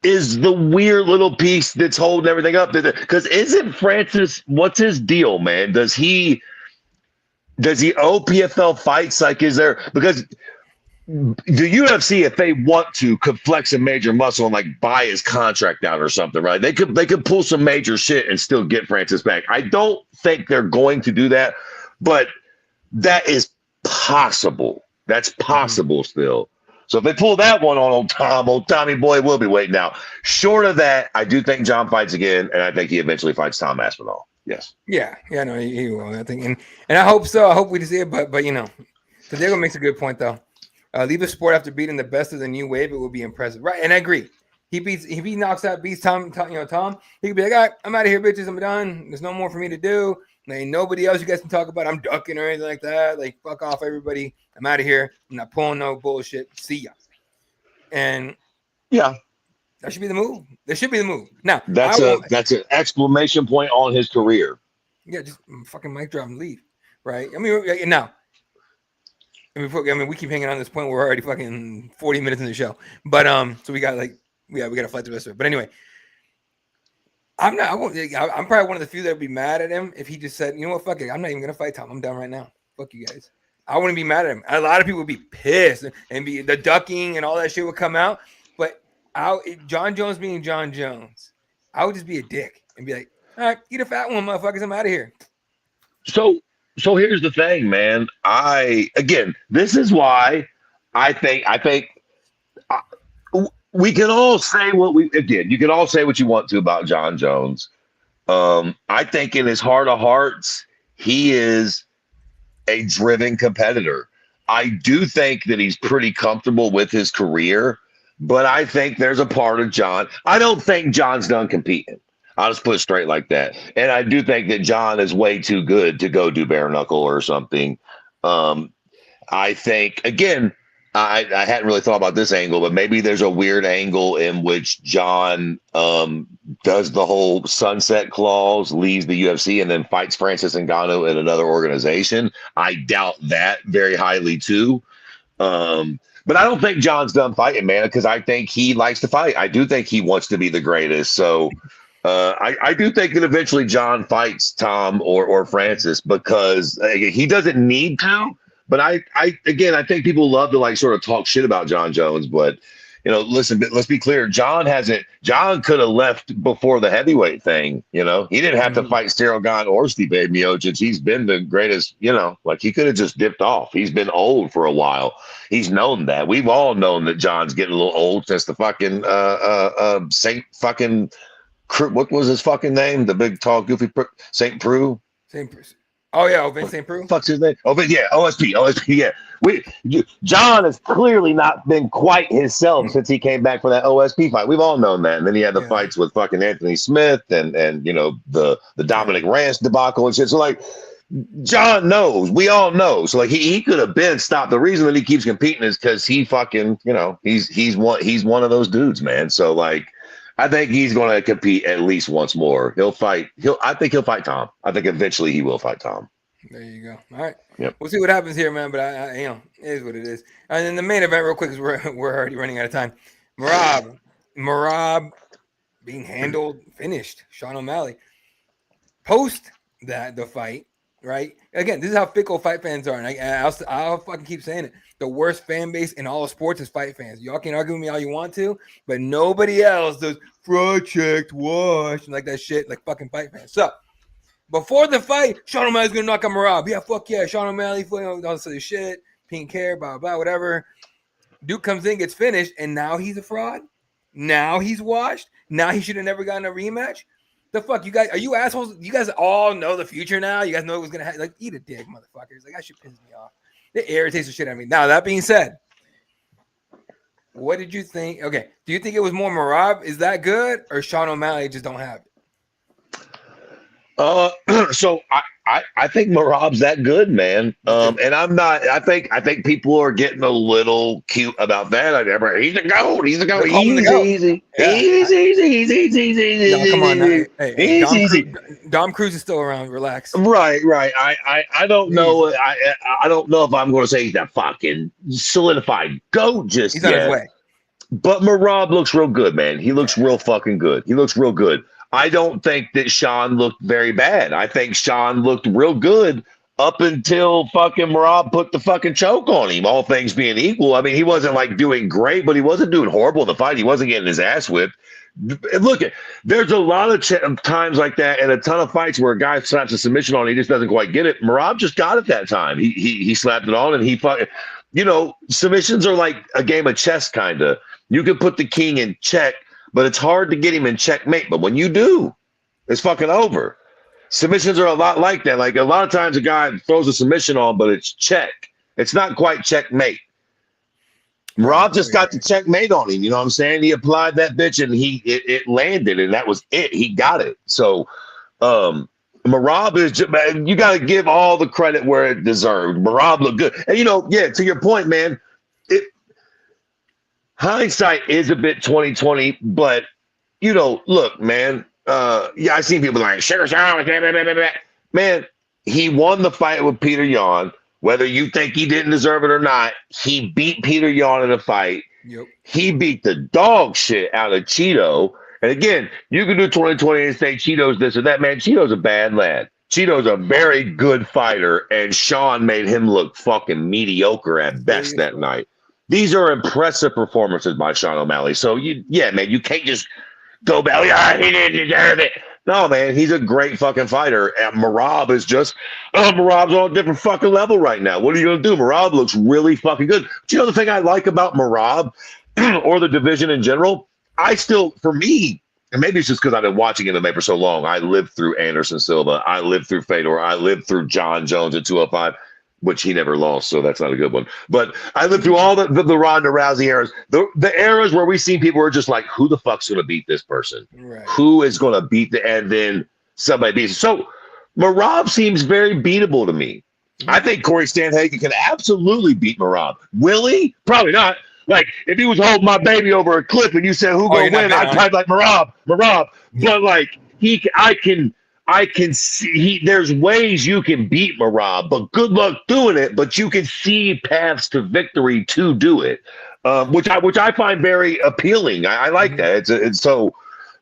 is the weird little piece that's holding everything up. Because isn't Francis, what's his deal, man? Does he owe PFL fights? Like, is there, because the UFC, if they want to, could flex a major muscle and like buy his contract out or something, right? They could pull some major shit and still get Francis back. I don't think they're going to do that, but that is possible. That's possible still. So if they pull that one on old Tommy boy will be waiting out. Short of that, I do think John fights again, and I think he eventually fights Tom Aspinall. Yes. Yeah, no, he will. I think, and I hope so. I hope we see it, but you know, so Diego makes a good point though. Leave the sport after beating the best of the new wave. It will be impressive, right? And I agree. If he beats Tom, he could be like, all right, I'm out of here, bitches. I'm done. There's no more for me to do. There ain't nobody else you guys can talk about. I'm ducking or anything like that. Like, fuck off, everybody. I'm out of here. I'm not pulling no bullshit. See ya. And yeah, that should be the move. That should be the move. Now that's an exclamation point on his career. Yeah, just fucking mic drop and leave. Right? I mean, now. We keep hanging on this point. We're already fucking 40 minutes in the show. But so we got we got to fight the rest of it. But anyway. I'm probably one of the few that would be mad at him if he just said, you know what, fuck it, I'm not even gonna fight Tom. I'm done right now. Fuck you guys. I wouldn't be mad at him. A lot of people would be pissed and be the ducking and all that shit would come out. But John Jones being John Jones, I would just be a dick and be like, all right, eat a fat one, motherfuckers. I'm out of here. So here's the thing, man. This is why I think we can all say you can all say what you want to about John Jones. I think in his heart of hearts, he is a driven competitor. I do think that he's pretty comfortable with his career, but I think there's a part of John. I don't think John's done competing. I'll just put it straight like that. And I do think that John is way too good to go do bare knuckle or something. I think, again, I hadn't really thought about this angle, but maybe there's a weird angle in which John does the whole sunset clause, leaves the UFC, and then fights Francis Ngannou in another organization. I doubt that very highly too. But I don't think John's done fighting, man, because I think he likes to fight. I do think he wants to be the greatest. So I do think that eventually John fights Tom or Francis, because he doesn't need to. But I think people love to like sort of talk shit about John Jones, but listen, let's be clear. John could have left before the heavyweight thing. He didn't have to fight Sterogon or Stipe Miocic. He's been the greatest, like he could have just dipped off. He's been old for a while. He's known that. We've all known that John's getting a little old since the fucking Saint fucking, what was his fucking name? The big, tall, goofy Saint Preux. Oh yeah, Vince St. Preux. Fuck's his name? Yeah, OSP. Yeah, John has clearly not been quite himself since he came back for that OSP fight. We've all known that. And then he had the fights with fucking Anthony Smith and the Dominic Rance debacle and shit. So like, John knows. We all know. So like, he could have been stopped. The reason that he keeps competing is because he fucking he's one of those dudes, man. So like, I think he's going to compete at least once more. I think he'll fight Tom. I think eventually he will fight Tom. There you go. All right. Yep. We'll see what happens here, man. But it is what it is. And then the main event, real quick, because we're already running out of time. Merab being handled, finished. Sean O'Malley. Post the fight, right? Again, this is how fickle fight fans are, and I'll fucking keep saying it. The worst fan base in all of sports is fight fans. Y'all can argue with me all you want to, but nobody else does fraud checked, washed, and like that shit, like fucking fight fans. So before the fight, Sean O'Malley's gonna knock on Merab. Yeah, fuck yeah, Sean O'Malley, all this other shit, pink hair, blah blah, whatever. Dude comes in, gets finished, and now he's a fraud. Now he's washed. Now he should have never gotten a rematch. The fuck, you guys? Are you assholes? You guys all know the future now. You guys know what's gonna happen. Like, eat a dick, motherfuckers. Like, that shit pisses me off. It irritates the shit out of me. Now, that being said, what did you think? Okay, do you think it was more Merab? Is that good, or Sean O'Malley just don't have it? So I think Merab's that good, man. And I'm not. I think people are getting a little cute about that. He's a goat. He's a goat. Easy. Come on, now. Hey, easy. Dom Cruz is still around. Relax. Right. I don't know. I don't know if I'm going to say he's a fucking solidified goat just He's yet. on his way. But Merab looks real good, man. He looks real fucking good. He looks real good. I don't think that Sean looked very bad. I think Sean looked real good up until fucking Merab put the fucking choke on him, all things being equal. I mean, he wasn't like doing great, but he wasn't doing horrible in the fight. He wasn't getting his ass whipped. Look, there's a lot of times like that and a ton of fights where a guy slaps a submission on, he just doesn't quite get it. Merab just got it that time. He slapped it on and he fucking, submissions are like a game of chess, kind of. You can put the king in check, but it's hard to get him in checkmate. But when you do, it's fucking over. Submissions are a lot like that. Like a lot of times a guy throws a submission on, but it's check. It's not quite checkmate. Merab just got the checkmate on him. You know what I'm saying? He applied that bitch and it landed, and that was it. He got it. So Merab is just, man, you got to give all the credit where it deserved. Merab looked good. And to your point, man, hindsight is a bit 2020, but look, man. I seen people like sugar Sean. Man, he won the fight with Peter Yan. Whether you think he didn't deserve it or not, he beat Peter Yan in a fight. Yep. He beat the dog shit out of Cheeto. And again, you can do 2020 and say Cheeto's this or that. Man, Cheeto's a bad lad. Cheeto's a very good fighter, and Sean made him look fucking mediocre at best that night. These are impressive performances by Sean O'Malley. So, man, you can't just go back, he didn't deserve it. No, man, he's a great fucking fighter. And Merab is just, Merab's on a different fucking level right now. What are you going to do? Merab looks really fucking good. Do you know the thing I like about Merab or the division in general? For me, and maybe it's just because I've been watching MMA for so long, I lived through Anderson Silva. I lived through Fedor. I lived through John Jones at 205. Which he never lost, so that's not a good one. But I lived through all the Ronda Rousey eras, the eras where we've seen people who are just like, who the fuck's going to beat this person? Right. Who is going to beat and then somebody beats it. So Merab seems very beatable to me. I think Corey Stanhagen can absolutely beat Merab. Will he? Probably not. Like, if he was holding my baby over a cliff and you said, who going to win? I'd probably like Merab. But, like, I can see there's ways you can beat Merab, but good luck doing it. But you can see paths to victory to do it, which I find very appealing. I like that. It's so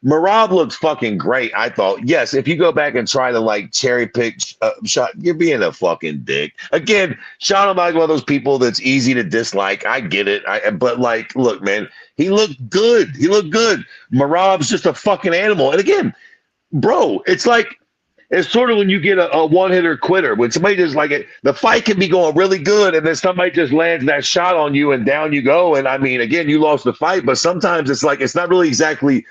Merab looks fucking great, I thought. Yes, if you go back and try to like cherry pick shot, you're being a fucking dick. Again, Sean O'Malley's one of those people that's easy to dislike. I get it. But like, look, man, he looked good. He looked good. Merab's just a fucking animal. And again, bro, it's sort of when you get a one-hitter quitter. When somebody just like it, the fight can be going really good, and then somebody just lands that shot on you, and down you go. And I mean, again, you lost the fight, but sometimes it's like it's not really exactly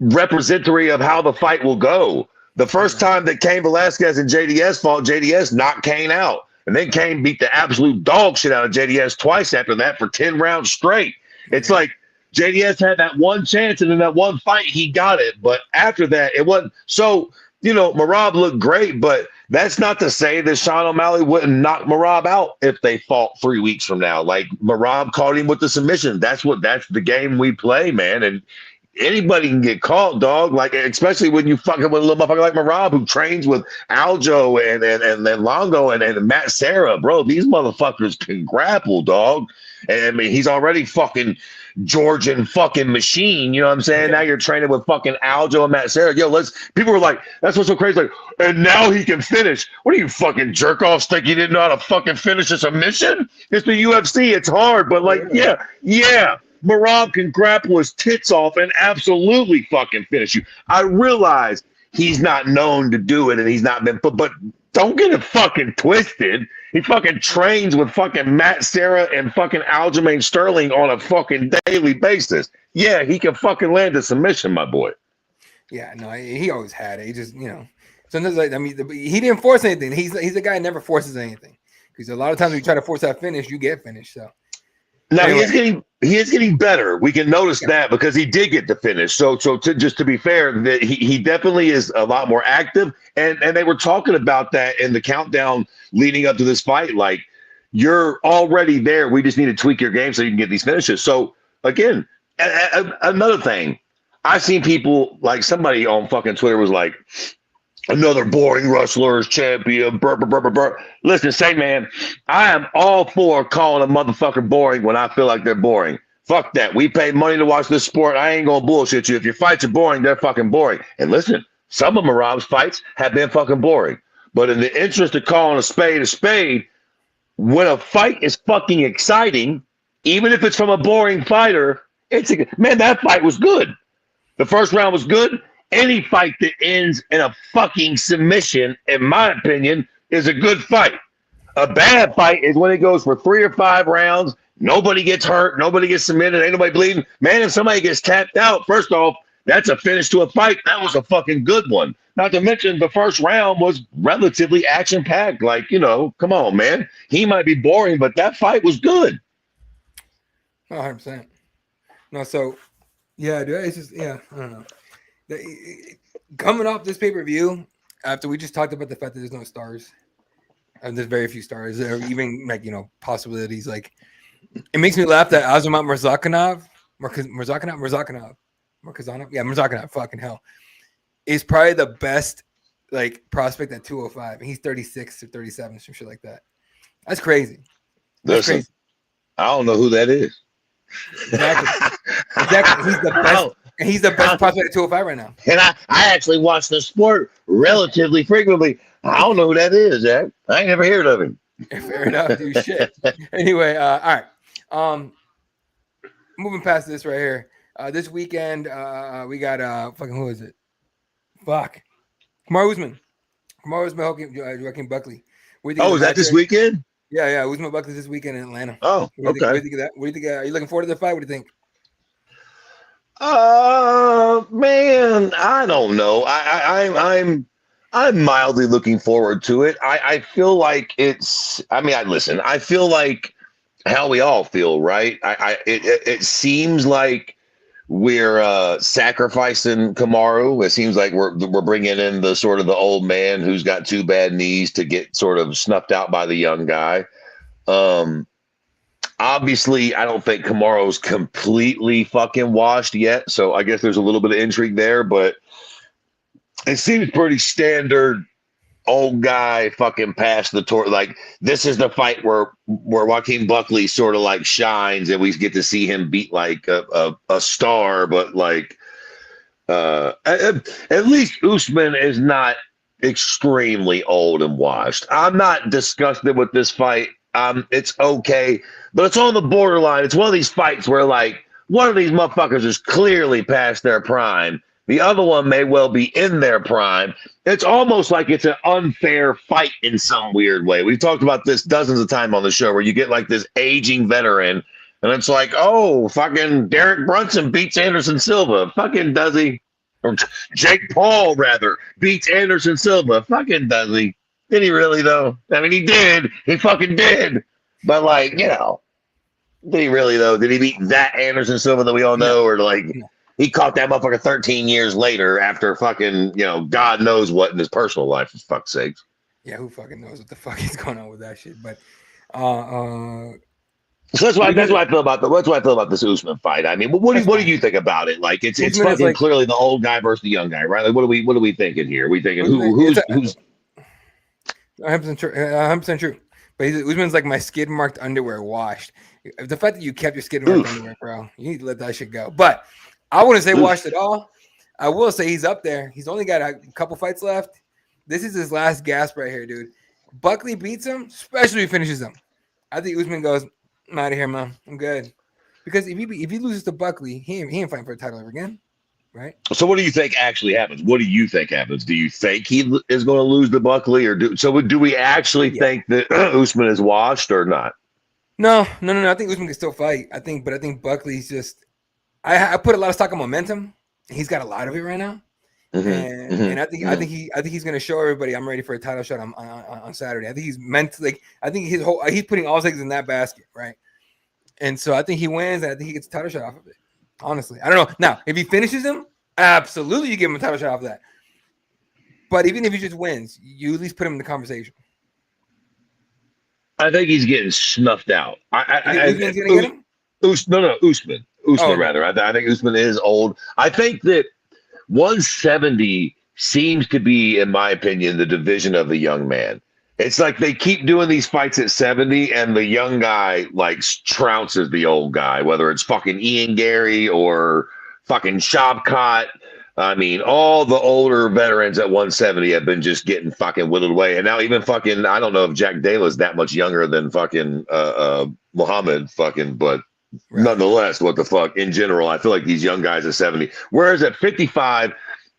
representatory of how the fight will go. The first time that Cain Velasquez and JDS fought, JDS knocked Cain out. And then Cain beat the absolute dog shit out of JDS twice after that for 10 rounds straight. It's like JDS had that one chance, and in that one fight, he got it. But after that, it wasn't. So, you know, Merab looked great, but that's not to say that Sean O'Malley wouldn't knock Merab out if they fought 3 weeks from now. Like, Merab caught him with the submission. That's the game we play, man. And anybody can get caught, dog. Like, especially when you fucking with a little motherfucker like Merab who trains with Aljo and Longo and Matt Serra, bro. These motherfuckers can grapple, dog. And I mean, he's already fucking Georgian fucking machine. You know what I'm saying? Now you're training with fucking Aljo and Matt Serra. Yo, people were like, that's what's so crazy. Like, and now he can finish. What are you fucking jerk offs think you didn't know how to fucking finish a submission? It's the UFC. It's hard, but like, yeah. Merab can grapple his tits off and absolutely fucking finish you. I realize he's not known to do it and he's not been, but don't get it fucking twisted. He fucking trains with fucking Matt Serra and fucking Aljamain Sterling on a fucking daily basis. Yeah, he can fucking land a submission, my boy. Yeah, no, he always had it. He just, you know, sometimes like, I mean, he didn't force anything. He's the guy who never forces anything, because a lot of times when you try to force that finish, you get finished. So. Now Anyway. he is getting better. We can notice that because he did get the finish. So to be fair, that he definitely is a lot more active. And they were talking about that in the countdown leading up to this fight. Like, you're already there. We just need to tweak your game so you can get these finishes. So again, another thing, I've seen people, like somebody on fucking Twitter was like, another boring wrestler's champion. Listen, say, man, I am all for calling a motherfucker boring when I feel like they're boring. Fuck that. We pay money to watch this sport. I ain't gonna bullshit you. If your fights are boring, they're fucking boring. And listen, some of Merab's fights have been fucking boring. But in the interest of calling a spade, when a fight is fucking exciting, even if it's from a boring fighter, man, that fight was good. The first round was good. Any fight that ends in a fucking submission, in my opinion, is a good fight. A bad fight is when it goes for 3 or 5 rounds. Nobody gets hurt. Nobody gets submitted. Ain't nobody bleeding. Man, if somebody gets tapped out, first off, that's a finish to a fight. That was a fucking good one. Not to mention the first round was relatively action-packed. Like, you know, come on, man. He might be boring, but that fight was good. 100%. No, so, yeah, dude, it's just, yeah, I don't know. Coming off this pay-per-view, after we just talked about the fact that there's no stars, and there's very few stars, or even like, you know, possibilities, like, it makes me laugh that Azamat Murzakanov, fucking hell, is probably the best like prospect at 205, and he's 36 or 37, some shit like that. That's crazy. That's crazy. I don't know who that is. Exactly. He's the best. And he's the best prospect at 205 right now. And I actually watch the sport relatively frequently. I don't know who that is, Jack. I ain't never heard of him. Fair enough, dude. Shit. Anyway, all right. Moving past this right here. This weekend, we got fucking, who is it? Fuck. Kamaru Usman, Joaquin Buckley. Oh, is that this weekend? Yeah. Usman Buckley this weekend in Atlanta. Oh, okay. What do you think of that? What do you think? Are you looking forward to the fight? What do you think? Man, I don't know. I'm mildly looking forward to it. I feel like it's. I mean, I feel like how we all feel, right? It seems like we're sacrificing Kamaru. It seems like we're bringing in the sort of the old man who's got 2 bad knees to get sort of snuffed out by the young guy. Obviously, I don't think Kamaru's completely fucking washed yet, so I guess there's a little bit of intrigue there, but it seems pretty standard old guy fucking pass the torch. Like, this is the fight where Joaquin Buckley sort of like shines and we get to see him beat like a star, but like At least Usman is not extremely old and washed. I'm not disgusted with this fight. It's okay, but it's on the borderline. It's one of these fights where like one of these motherfuckers is clearly past their prime. The other one may well be in their prime. It's almost like it's an unfair fight in some weird way. We've talked about this dozens of times on the show where you get like this aging veteran and it's like, oh, fucking Derek Brunson beats Anderson Silva. Fucking does he? Or Jake Paul, rather, beats Anderson Silva. Fucking does he? Did he really, though? I mean, he did. He fucking did. But, like, you know, did he really, though? Did he beat that Anderson Silva that we all know? Or, like, he caught that motherfucker 13 years later after fucking, you know, God knows what in his personal life, for fuck's sakes. Yeah, who fucking knows what the fuck is going on with that shit? But, So that's why I feel about this Usman fight. I mean, what do you think about it? Like it's fucking like, clearly the old guy versus the young guy, right? Like what are we thinking here? We thinking who's 100% true. But Usman's like my skid marked underwear washed. The fact that you kept your skid marked underwear, bro, you need to let that shit go. But I wouldn't say washed at all. I will say he's up there. He's only got a couple fights left. This is his last gasp right here, dude. Buckley beats him, especially if he finishes him. I think Usman goes, I'm out of here, man. I'm good. Because if he loses to Buckley, he ain't fighting for a title ever again, right? So what do you think actually happens? What do you think happens? Do you think he is going to lose to Buckley, or do we actually think that Usman is washed or not? No. I think Usman can still fight. I think Buckley's just. I put a lot of stock on momentum. He's got a lot of it right now, and I think he's going to show everybody I'm ready for a title shot on Saturday. I think he's mentally. I think he's putting all his eggs in that basket, right? And so I think he wins, and I think he gets a title shot off of it. Honestly, I don't know. Now, if he finishes him, absolutely, you give him a title shot off of that. But even if he just wins, you at least put him in the conversation. I think he's getting snuffed out. Usman's gonna get him? Usman. Rather. I think Usman is old. I think that 170 seems to be, in my opinion, the division of the young man. It's like they keep doing these fights at 70, and the young guy like trounces the old guy, whether it's fucking Ian Gary or fucking Shavkat. I mean, all the older veterans at 170 have been just getting fucking whittled away. And now even fucking, I don't know if Jack Dale is that much younger than fucking Muhammad fucking, but nonetheless, what the fuck? In general, I feel like these young guys at 70. Whereas at 55,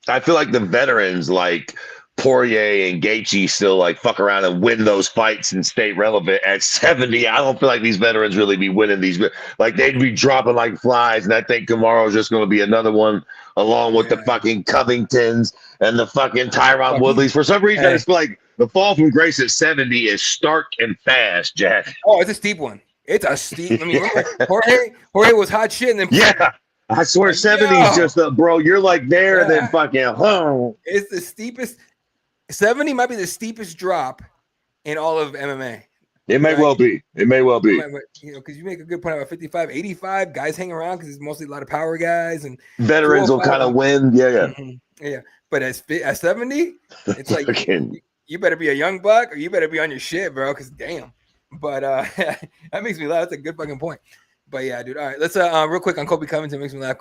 I feel like the veterans like Poirier and Gaethje still like fuck around and win those fights and stay relevant. At 70, I don't feel like these veterans really be winning these. Like they'd be dropping like flies, and I think tomorrow's just going to be another one, along with the fucking Covingtons and the fucking Tyron Woodleys. For some reason, I just feel like the fall from grace at 70 is stark and fast, Jack. Oh, it's a steep one. It's a steep. I mean, Jorge was hot shit, and then I swear 70 is just bro. You're like there, and then fucking It's the steepest. 70 might be the steepest drop in all of MMA. It may well be. It may well be. You know, because you make a good point about 55, 85 guys hang around because it's mostly a lot of power guys and veterans will kind of win. Yeah. But at 70, it's like you better be a young buck or you better be on your shit, bro. Because damn. But that makes me laugh. That's a good fucking point. But yeah, dude. All right, let's real quick on Colby Covington. Makes me laugh.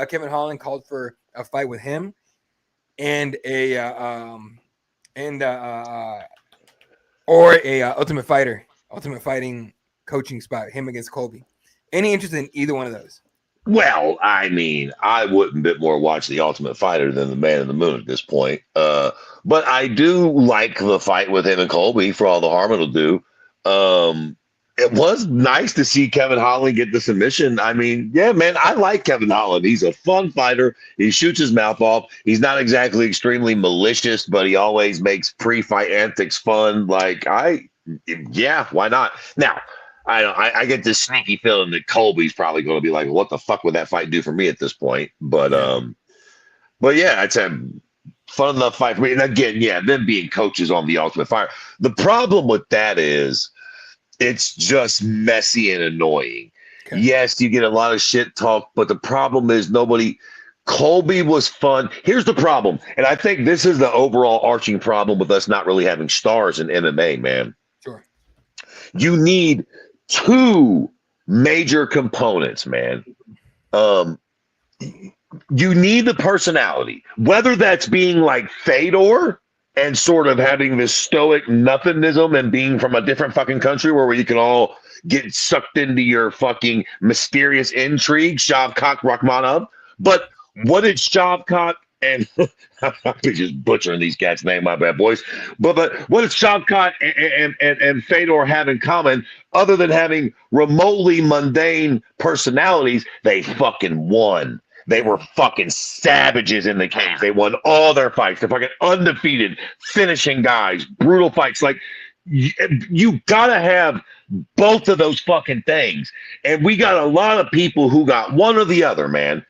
Kevin Holland called for a fight with him and a Ultimate Fighting coaching spot, him against Colby. Any interest in either one of those? Well, I mean, I wouldn't bit more watch the Ultimate Fighter than the Man in the Moon at this point. But I do like the fight with him and Colby for all the harm it'll do. It was nice to see Kevin Holland get the submission. I mean, yeah, man, I like Kevin Holland. He's a fun fighter. He shoots his mouth off. He's not exactly extremely malicious, but he always makes pre-fight antics fun. Like, why not? Now, I get this sneaky feeling that Colby's probably going to be like, what the fuck would that fight do for me at this point? But yeah, it's a fun enough fight for me. And again, them being coaches on the Ultimate Fighter. The problem with that is, it's just messy and annoying. Okay. Yes, you get a lot of shit talk, but the problem is Colby was fun. Here's the problem, and I think this is the overall arching problem with us not really having stars in MMA, man. Sure. You need two major components, man. you need the personality, whether that's being like Fedor and sort of having this stoic nothingism and being from a different fucking country where you can all get sucked into your fucking mysterious intrigue, Shavkat Rachmanov. But what did Shavkat and I'm just butchering these cats' name, my bad boys. But what does Shavkat and Fedor have in common other than having remotely mundane personalities? They fucking won. They were fucking savages in the cage. They won all their fights. They're fucking undefeated, finishing guys, brutal fights. Like, you gotta have both of those fucking things. And we got a lot of people who got one or the other, man.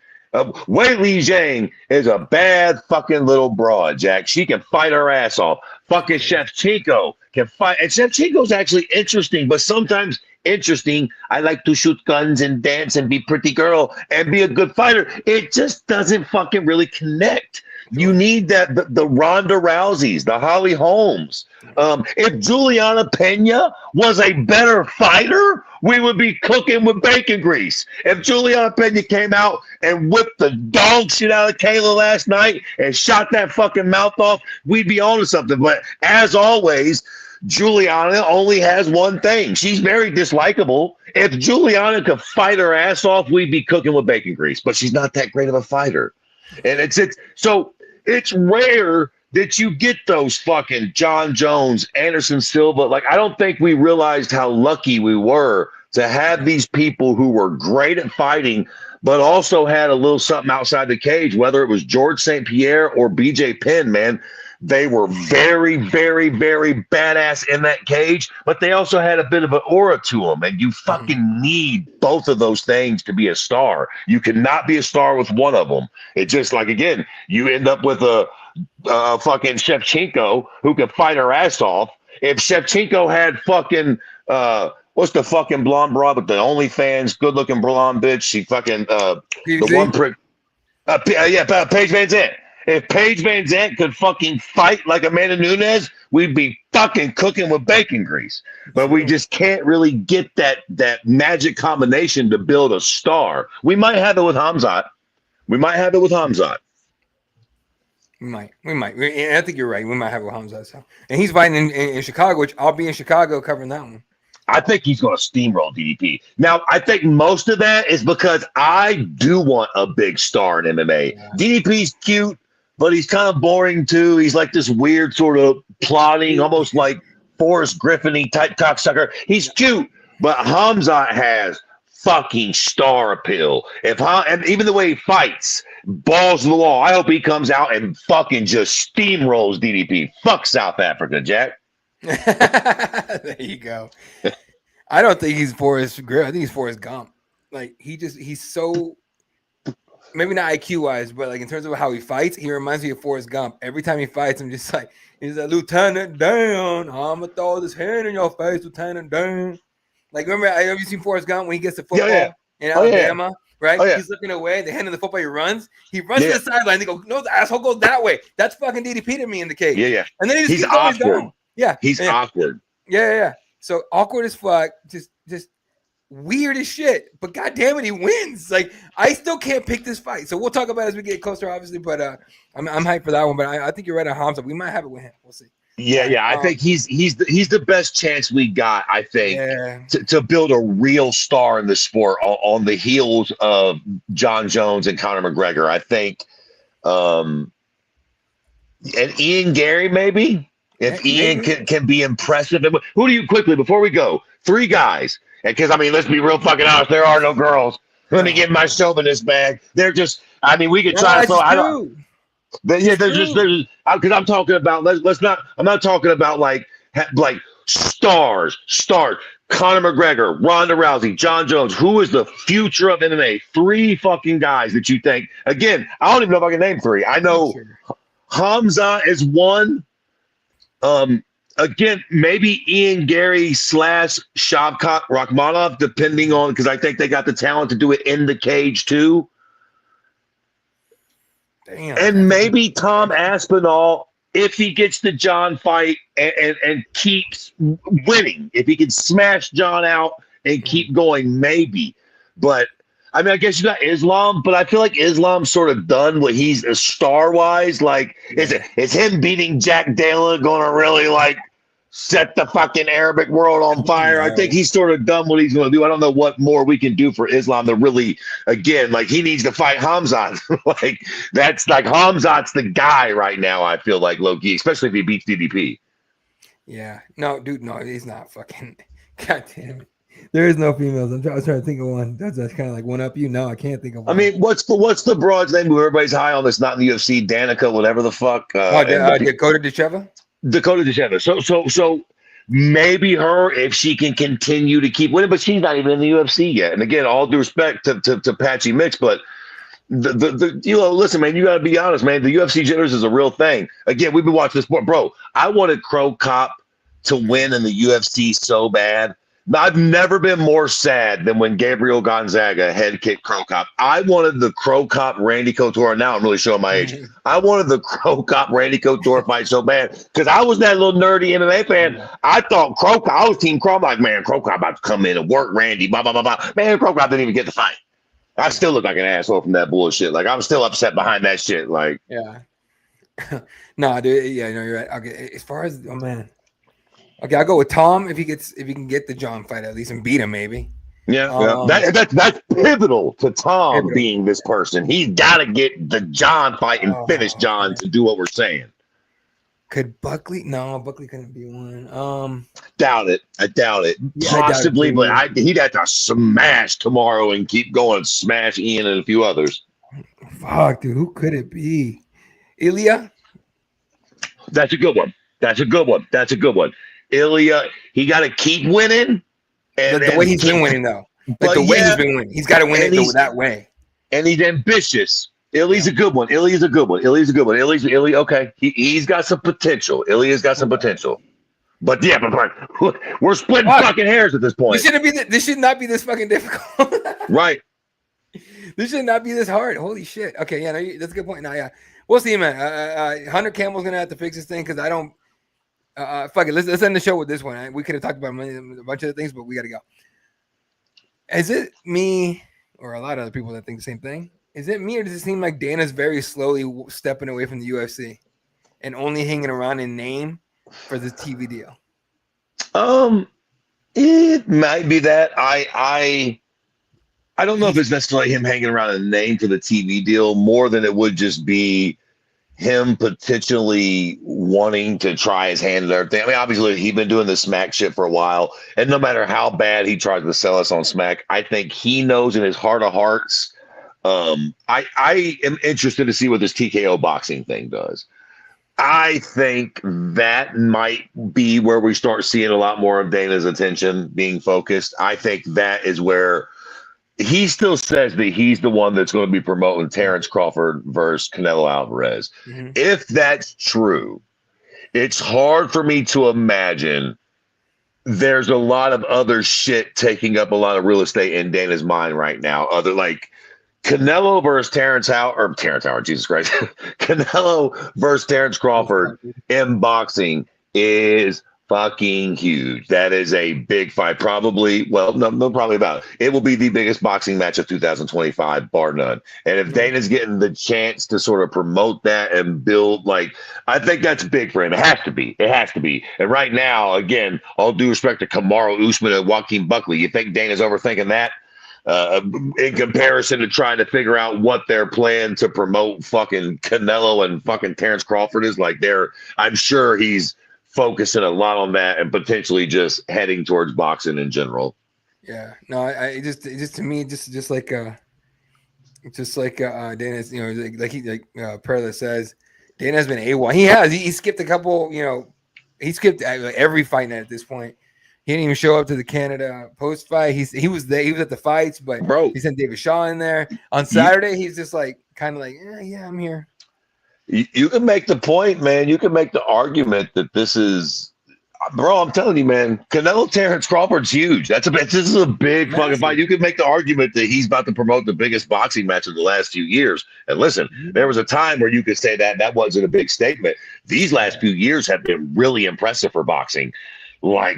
Wei Li Zhang is a bad fucking little broad, Jack. She can fight her ass off. Fucking Shevchenko can fight. And Shevchenko's actually interesting, but sometimes interesting. I like to shoot guns and dance and be pretty girl and be a good fighter. It just doesn't fucking really connect. You need that the Ronda Rouseys, the Holly Holmes. If Juliana Pena was a better fighter, we would be cooking with bacon grease. If Juliana Pena came out and whipped the dog shit out of Kayla last night and shot that fucking mouth off, we'd be on to something. But as always, Juliana only has one thing. She's very dislikable. If Juliana could fight her ass off, we'd be cooking with bacon grease. But she's not that great of a fighter. And it's rare that you get those fucking John Jones, Anderson Silva. Like, I don't think we realized how lucky we were to have these people who were great at fighting, but also had a little something outside the cage, whether it was George St. Pierre or BJ Penn, man. They were very, very, very badass in that cage, but they also had a bit of an aura to them. And you fucking need both of those things to be a star. You cannot be a star with one of them. It's just like, again, you end up with a fucking Shevchenko who can fight her ass off. If Shevchenko had fucking, what's the fucking blonde broad with the OnlyFans, good looking blonde bitch? She fucking, the one prick. Paige Van Zandt. If Paige Van Zandt could fucking fight like Amanda Nunes, we'd be fucking cooking with bacon grease. But we just can't really get that magic combination to build a star. We might have it with Hamzat. We might. I think you're right. We might have it with Hamzat. So. And he's fighting in Chicago, which I'll be in Chicago covering that one. I think he's going to steamroll DDP. Now, I think most of that is because I do want a big star in MMA. Yeah. DDP's cute, but he's kind of boring too. He's like this weird sort of plotting, almost like Forrest Griffin-y type cocksucker. He's cute, but Hamzat has fucking star appeal. And even the way he fights, balls to the wall. I hope he comes out and fucking just steamrolls DDP. Fuck South Africa, Jack. There you go. I don't think he's Forrest Griffin. I think he's Forrest Gump. Like he's so. Maybe not IQ wise, but like in terms of how he fights, he reminds me of Forrest Gump. Every time he fights, I'm just like, he's a Lieutenant Dan. I'm gonna throw this hand in your face, Lieutenant Dan. Like, remember, have you seen Forrest Gump when he gets the football in Alabama? Right? Oh, yeah. He's looking away, the hand in the football, he runs to the sideline. They go, no, the asshole goes that way. That's fucking DDP to me in the cage. Yeah. And then he's awkward. Yeah. He's awkward. Yeah. So awkward as fuck, just weird as shit, but goddamn it, he wins. Like, I still can't pick this fight, so we'll talk about it as we get closer, obviously. But I'm hyped for that one. But I think you're right on Hamza. We might have it with him. We'll see. Yeah. I think he's the best chance we got. I think to build a real star in the sport on the heels of John Jones and Conor McGregor. I think, and Ian Gary maybe. If Ian can be impressive. Who do you, quickly before we go? 3 guys. Because, I mean, let's be real fucking honest. There are no girls. Let me get my chauvinist bag. They're just, I mean, we could try to throw. I don't. They're just because I'm talking about. I'm not talking about like stars. Conor McGregor, Ronda Rousey, John Jones. Who is the future of MMA? 3 fucking guys that you think. Again, I don't even know if I can name 3. I know Hamza is one. Again, maybe Ian Gary / Shavkat Rachmanov, depending on, because I think they got the talent to do it in the cage too. Damn. And maybe Tom Aspinall, if he gets the John fight and keeps winning, if he can smash John out and keep going, maybe. But I mean, I guess you got Islam, but I feel like Islam's sort of done what he's star-wise. Like, is him beating Jack Dale going to really, like, set the fucking Arabic world on fire? I think he's sort of done what he's going to do. I don't know what more we can do for Islam to really, again, like, he needs to fight Hamzat. Like, that's like Hamzat's the guy right now, I feel like, low-key, especially if he beats DDP. Yeah. No, dude, no, he's not fucking. God damn it. There is no females. I was trying to think of one. That's kind of like one up you. No, I can't think of one. I mean, what's the broad's name who everybody's high on that's not in the UFC? Danica, whatever the fuck. Dakota Decheva? Dakota Decheva. So maybe her, if she can continue to keep winning, but she's not even in the UFC yet. And again, all due respect to Patchy Mix, but the listen, man, you got to be honest, man. The UFC jitters is a real thing. Again, we've been watching this sport, bro. I wanted Crow Cop to win in the UFC so bad. I've never been more sad than when Gabriel Gonzaga head kicked Crow Cop. I wanted the Crow Cop Randy Couture. Now I'm really showing my age. I wanted the Crow Cop Randy Couture fight so bad because I was that little nerdy MMA fan. I thought Crow Cop, I was Team Crow. I'm like, man, Crow Cop about to come in and work Randy. Blah, blah, blah, blah. Man, Crow Cop didn't even get the fight. I still look like an asshole from that bullshit. Like, I'm still upset behind that shit. Like, yeah. No, dude. Yeah, no, you're right. Okay, as far as man. Okay, I'll go with Tom if he can get the John fight at least and beat him maybe. Yeah. That's pivotal to Tom being this person. He's got to get the John fight and finish John to do what we're saying. Could Buckley? No, Buckley couldn't be one. Doubt it. I doubt it. Yeah, possibly, but he'd have to smash tomorrow and keep going. Smash Ian and a few others. Fuck, dude. Who could it be? Ilya? That's a good one. Ilya, he got to keep winning. And the way he's been winning, though. Like the way he's been winning. He's got to win it that way. And he's ambitious. Ilya's a good one. Ilya, okay. He's got some potential. Ilya's got some potential. But yeah, but we're splitting fucking hairs at this point. This should not be this fucking difficult. Right. This should not be this hard. Holy shit. Okay, yeah, no, that's a good point. No, yeah. We'll see, man. Hunter Campbell's going to have to fix this thing because I don't. Fuck it. Let's end the show with this one. We could have talked about a bunch of things, but we got to go. Is it me or a lot of other people that think the same thing? Is it me or does it seem like Dana's very slowly stepping away from the UFC and only hanging around in name for the TV deal? It might be that. I don't know if it's necessarily him hanging around in name for the TV deal more than it would just be him potentially wanting to try his hand at everything. I mean, obviously, he's been doing the Smack shit for a while, and no matter how bad he tries to sell us on Smack, I think he knows in his heart of hearts. I am interested to see what this TKO boxing thing does. I think that might be where we start seeing a lot more of Dana's attention being focused. I think that is where he still says that he's the one that's going to be promoting Terrence Crawford versus Canelo Alvarez. Mm-hmm. If that's true, it's hard for me to imagine there's a lot of other shit taking up a lot of real estate in Dana's mind right now. Other like Canelo versus Terrence Howard, Jesus Christ. Canelo versus Terrence Crawford in boxing is fucking huge. That is a big fight. Probably, probably about it. It will be the biggest boxing match of 2025, bar none. And if Dana's getting the chance to sort of promote that and build, like, I think that's big for him. It has to be. And right now, again, all due respect to Kamaru Usman and Joaquin Buckley, you think Dana's overthinking that? In comparison to trying to figure out what their plan to promote fucking Canelo and fucking Terrence Crawford is like, I'm sure he's focusing a lot on that and potentially just heading towards boxing in general. Yeah, no, I just to me, just like Dana's, Perla says, Dana has been AWOL. He skipped a couple, he skipped every fight night at this point. He didn't even show up to the Canada post fight. He was there. He was at the fights, but he sent David Shaw in there on Saturday. He's just like kind of like, yeah, I'm here. You can make the point, man. You can make the argument that this is, bro. I'm telling you, man. Canelo Terrence Crawford's huge. This is a big fucking fight. You can make the argument that he's about to promote the biggest boxing match of the last few years. And listen, there was a time where you could say that wasn't a big statement. These last few years have been really impressive for boxing. Like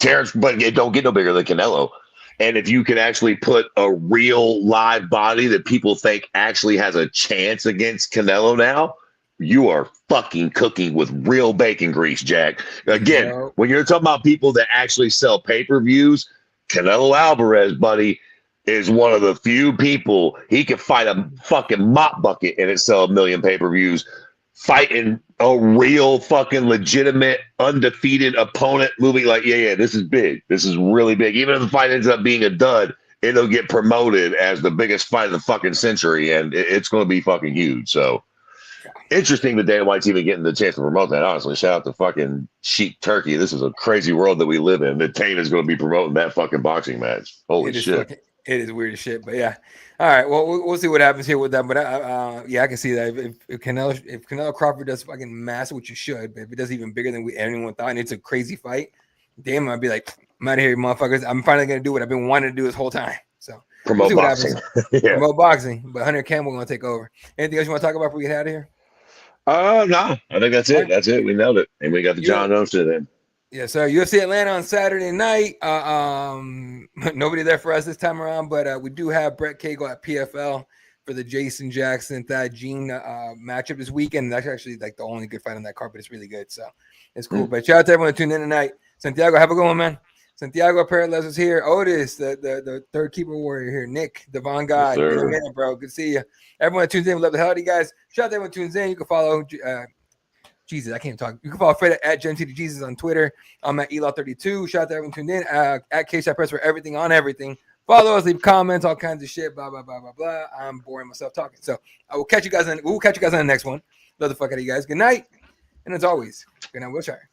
Terrence, but it don't get no bigger than Canelo. And if you can actually put a real live body that people think actually has a chance against Canelo now, you are fucking cooking with real bacon grease, Jack. Again, when you're talking about people that actually sell pay-per-views, Canelo Alvarez, buddy, is one of the few people. He can fight a fucking mop bucket and it sell 1 million pay-per-views, fighting a real fucking legitimate undefeated opponent, moving like, yeah, this is big. This is really big. Even if the fight ends up being a dud, it'll get promoted as the biggest fight of the fucking century, and it's going to be fucking huge. So interesting that Dana White's even getting the chance to promote that. Honestly, shout out to fucking Sheik Turkey. This is a crazy world that we live in. That Dana's going to be promoting that fucking boxing match. Holy shit. It is weird as shit, but yeah. All right, well, we'll see what happens here with that. But yeah, I can see that if Canelo Crawford does fucking massive, which you should, but if it does even bigger than anyone thought, and it's a crazy fight, damn, I'd be like, I'm out of here, motherfuckers. I'm finally gonna do what I've been wanting to do this whole time. So promote boxing. Yeah. Promote boxing, but Hunter Campbell gonna take over. Anything else you want to talk about before we get out of here? No, I think that's it. That's it. We nailed it, and we got the John Jones shit in. Yeah, so UFC Atlanta on Saturday night. Nobody there for us this time around, but we do have Brett Cagle at PFL for the Jason Jackson Thad Gene matchup this weekend. That's actually like the only good fight on that card, but it's really good, so it's cool. But shout out to everyone that tuned in tonight. Santiago, have a good one, man. Santiago Perez is here. Otis, the third keeper warrior here. Nick, Devon Guy. Yes, in a minute, bro. Good to see you. Everyone that tunes in, we love the hell out of you guys. Shout out to everyone that tunes in. You can follow Jesus, I can't talk. You can follow Fred at GenTDJesus on Twitter. I'm at Elaw32. Shout out to everyone tuned in. At Cageside Press for everything on everything. Follow us, leave comments, all kinds of shit. Blah blah blah blah blah. I'm boring myself talking. So I will catch you guys on. We'll catch you guys on the next one. Love the fuck out of you guys. Good night, and as always, good night, Wilshire.